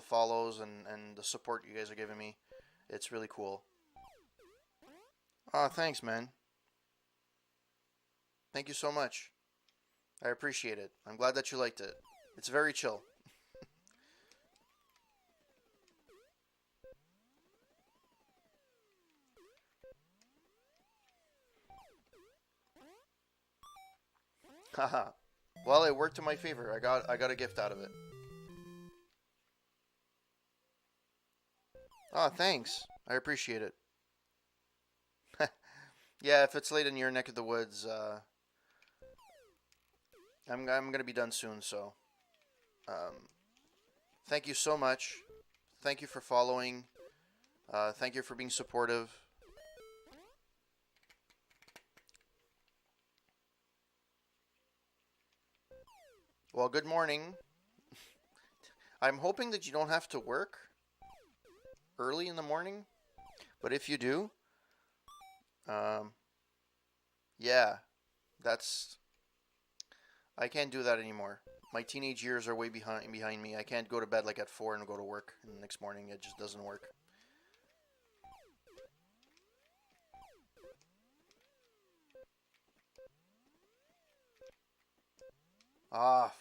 follows and the support you guys are giving me. It's really cool. Oh, thanks, man. Thank you so much. I appreciate it. I'm glad that you liked it. It's very chill. Haha. Well, it worked in my favor. I got a gift out of it. Oh, thanks. I appreciate it. Yeah, if it's late in your neck of the woods, I'm gonna be done soon. So, thank you so much. Thank you for following. Thank you for being supportive. Well, good morning. I'm hoping that you don't have to work early in the morning, but if you do, yeah, I can't do that anymore. My teenage years are way behind me. I can't go to bed like at 4 and go to work the next morning. It just doesn't work. Ah,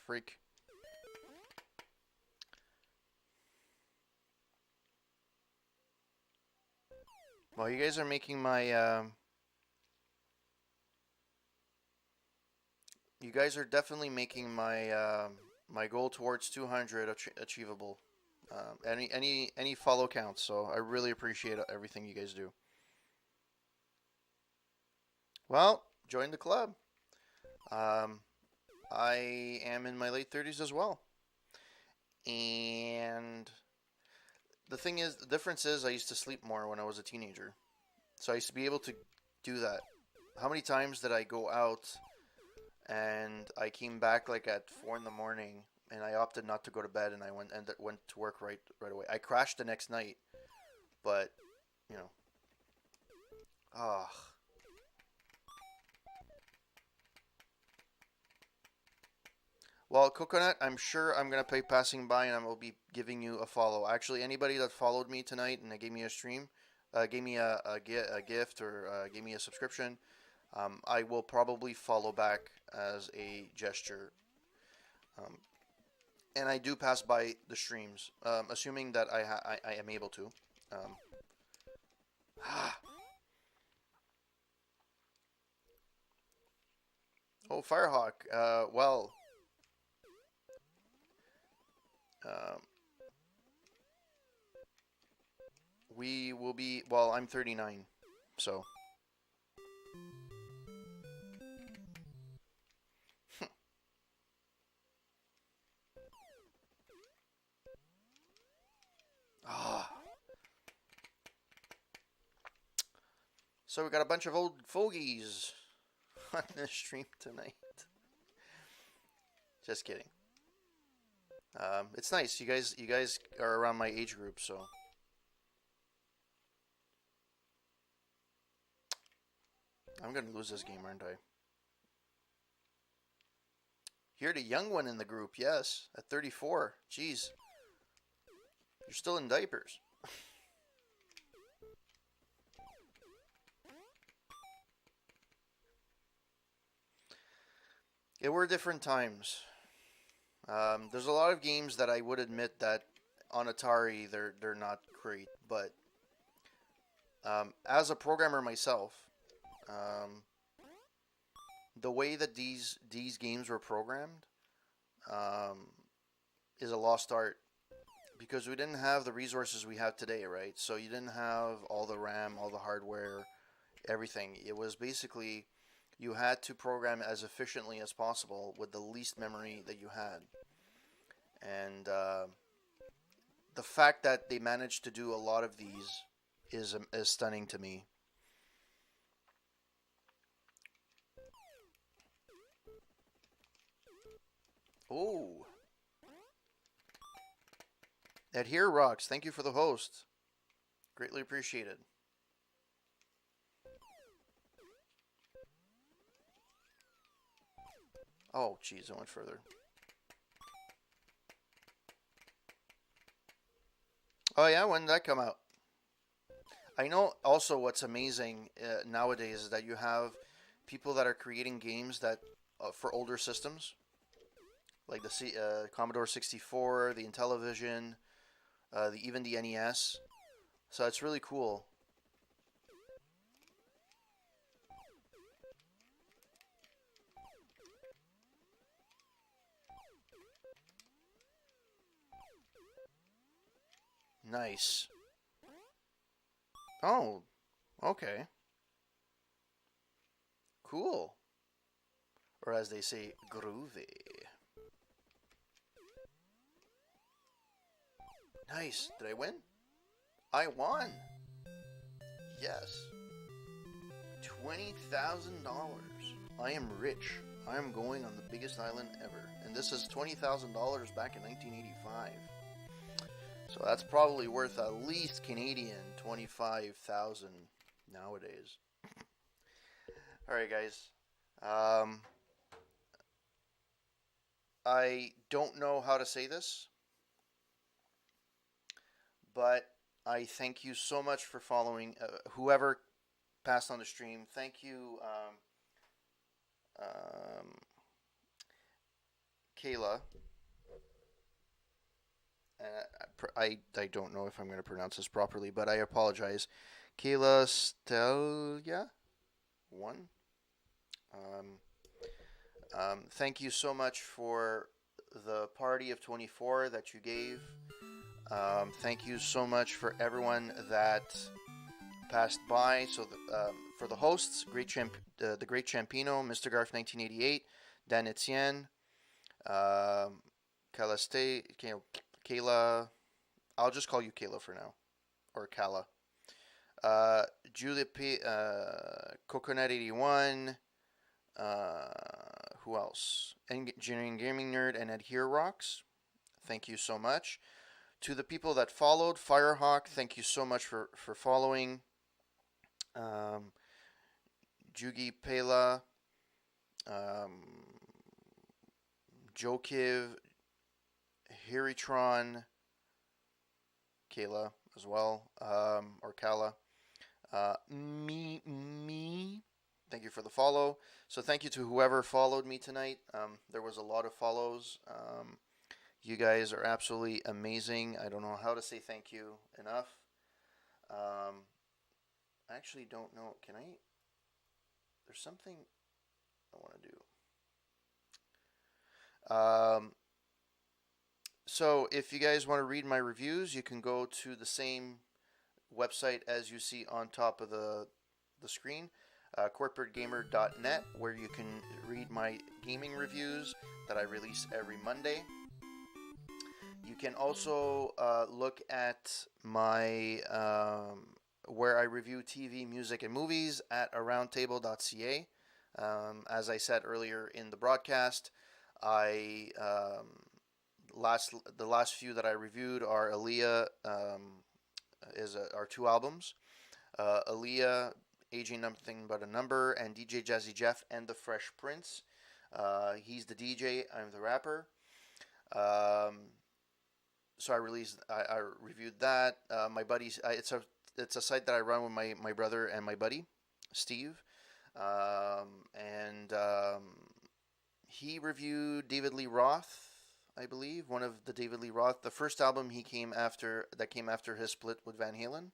freak. Well, you guys are making my you guys are definitely making my my goal towards 200 achievable. Any follow counts, so I really appreciate everything you guys do. Well, join the club. Um, I am in my late 30s as well. And the thing is, the difference is I used to sleep more when I was a teenager. So I used to be able to do that. How many times did I go out and I came back like at 4 in the morning and I opted not to go to bed and I went to work right away. I crashed the next night, but you know, ah. Well, Coconut, I'm sure I'm gonna be passing by and I will be giving you a follow. Actually, anybody that followed me tonight and gave me a stream, gave me a gift or gave me a subscription, I will probably follow back as a gesture. Um, and I do pass by the streams, assuming that I am able to. Um, oh, Firehawk. Well, um, we will be. Well, I'm 39, so. Ah. So we got a bunch of old fogies on the stream tonight. Just kidding. It's nice. You guys are around my age group, so I'm gonna lose this game, aren't I? You're the young one in the group, yes. At 34. Jeez. You're still in diapers. It were different times. There's a lot of games that I would admit that on Atari they're not great, but as a programmer myself, um, the way that these games were programmed um, is a lost art because we didn't have the resources we have today, right? So you didn't have all the RAM, all the hardware, everything. It was basically you had to program as efficiently as possible with the least memory that you had. And the fact that they managed to do a lot of these is stunning to me. Oh, Adhere rocks. Thank you for the host. Greatly appreciated. Oh, geez, I went further. Oh yeah, when did that come out? I know. Also, what's amazing nowadays is that you have people that are creating games that for older systems, like the Commodore 64, the Intellivision, even the NES. So it's really cool. Nice. Oh, okay. Cool. Or as they say, groovy. Nice. Did I win? I won. Yes. $20,000. I am rich. I am going on the biggest island ever. And this is $20,000 back in 1985. So that's probably worth at least Canadian 25,000 nowadays. All right, guys. Um, I don't know how to say this, but I thank you so much for following. Whoever passed on the stream, thank you, um, Kayla. I don't know if I'm going to pronounce this properly, but I apologize. Kayla Stelia, one. Um, thank you so much for the party of 24 that you gave. Thank you so much for everyone that passed by. So for the hosts, the Great Champino, Mr. Garf 1988, Dan Etienne, um, Kayla. I'll just call you Kayla for now, or Kala. Uh, Julia P. Coconut 81. Uh, who else? Engineering Gaming Nerd and Adhere Rocks. Thank you so much. To the people that followed, Firehawk, thank you so much for following. Um, Jugi Pela, um, Jokiv, Hiritron, Kayla as well, or Kala. Me. Thank you for the follow. So thank you to whoever followed me tonight. There was a lot of follows. You guys are absolutely amazing. I don't know how to say thank you enough. I actually don't know. Can I? There's something I want to do. So if you guys want to read my reviews, you can go to the same website as you see on top of the screen, corporategamer.net, where you can read my gaming reviews that I release every Monday. You can also look at my where I review TV, music, and movies at aroundtable.ca. As I said earlier in the broadcast, I the last few that I reviewed are Aaliyah, are two albums. Aaliyah, Aging Nothing But a Number, and DJ Jazzy Jeff and the Fresh Prince. He's the DJ, I'm the rapper. So I reviewed that. My buddies, it's a site that I run with my brother and my buddy, Steve, and he reviewed David Lee Roth, I believe, one of the David Lee Roth, the first album came after his split with Van Halen.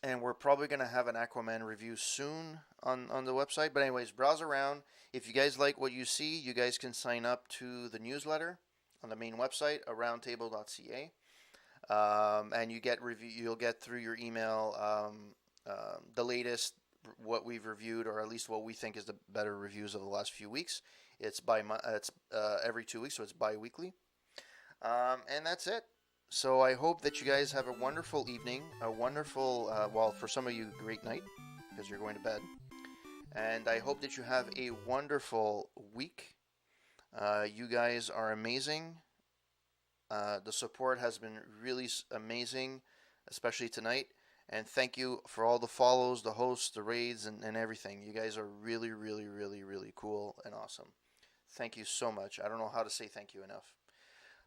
And we're probably going to have an Aquaman review soon on the website. But anyways, browse around. If you guys like what you see, you guys can sign up to the newsletter on the main website, aroundtable.ca. And you'll get through your email the latest, what we've reviewed, or at least what we think is the better reviews of the last few weeks. It's every 2 weeks, so it's bi-weekly. And that's it. So I hope that you guys have a wonderful evening, a wonderful, well, for some of you, great night, because you're going to bed. And I hope that you have a wonderful week. You guys are amazing. The support has been really amazing, especially tonight. And thank you for all the follows, the hosts, the raids, and everything. You guys are really, really, really, really cool and awesome. Thank you so much. I don't know how to say thank you enough.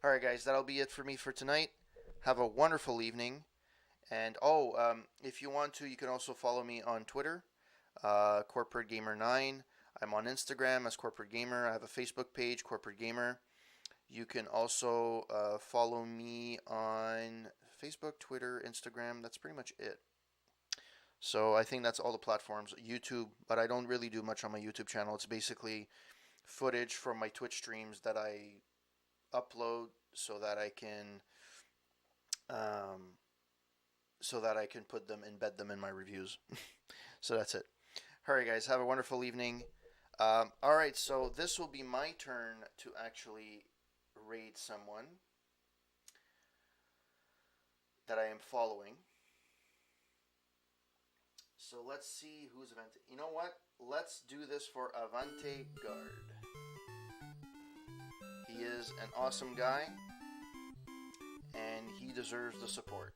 All right, guys, that'll be it for me for tonight. Have a wonderful evening. And, if you want to, you can also follow me on Twitter, Corporate Gamer 9. I'm on Instagram as Corporate Gamer. I have a Facebook page, Corporate Gamer. You can also follow me on Facebook, Twitter, Instagram. That's pretty much it. So I think that's all the platforms. YouTube, but I don't really do much on my YouTube channel. It's basically footage from my Twitch streams that I upload so that I can embed them in my reviews. So that's it. All right, guys, have a wonderful evening. All right, so this will be my turn to actually raid someone that I am following. So let's see who's Avante. You know what? Let's do this for Avante Guard. He is an awesome guy, and he deserves the support.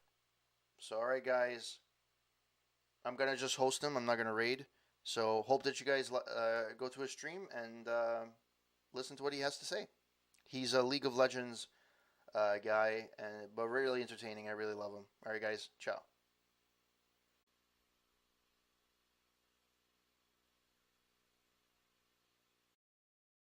So, alright, guys. I'm going to just host him. I'm not going to raid. So, hope that you guys go to his stream and listen to what he has to say. He's a League of Legends guy, but really entertaining. I really love him. Alright, guys. Ciao.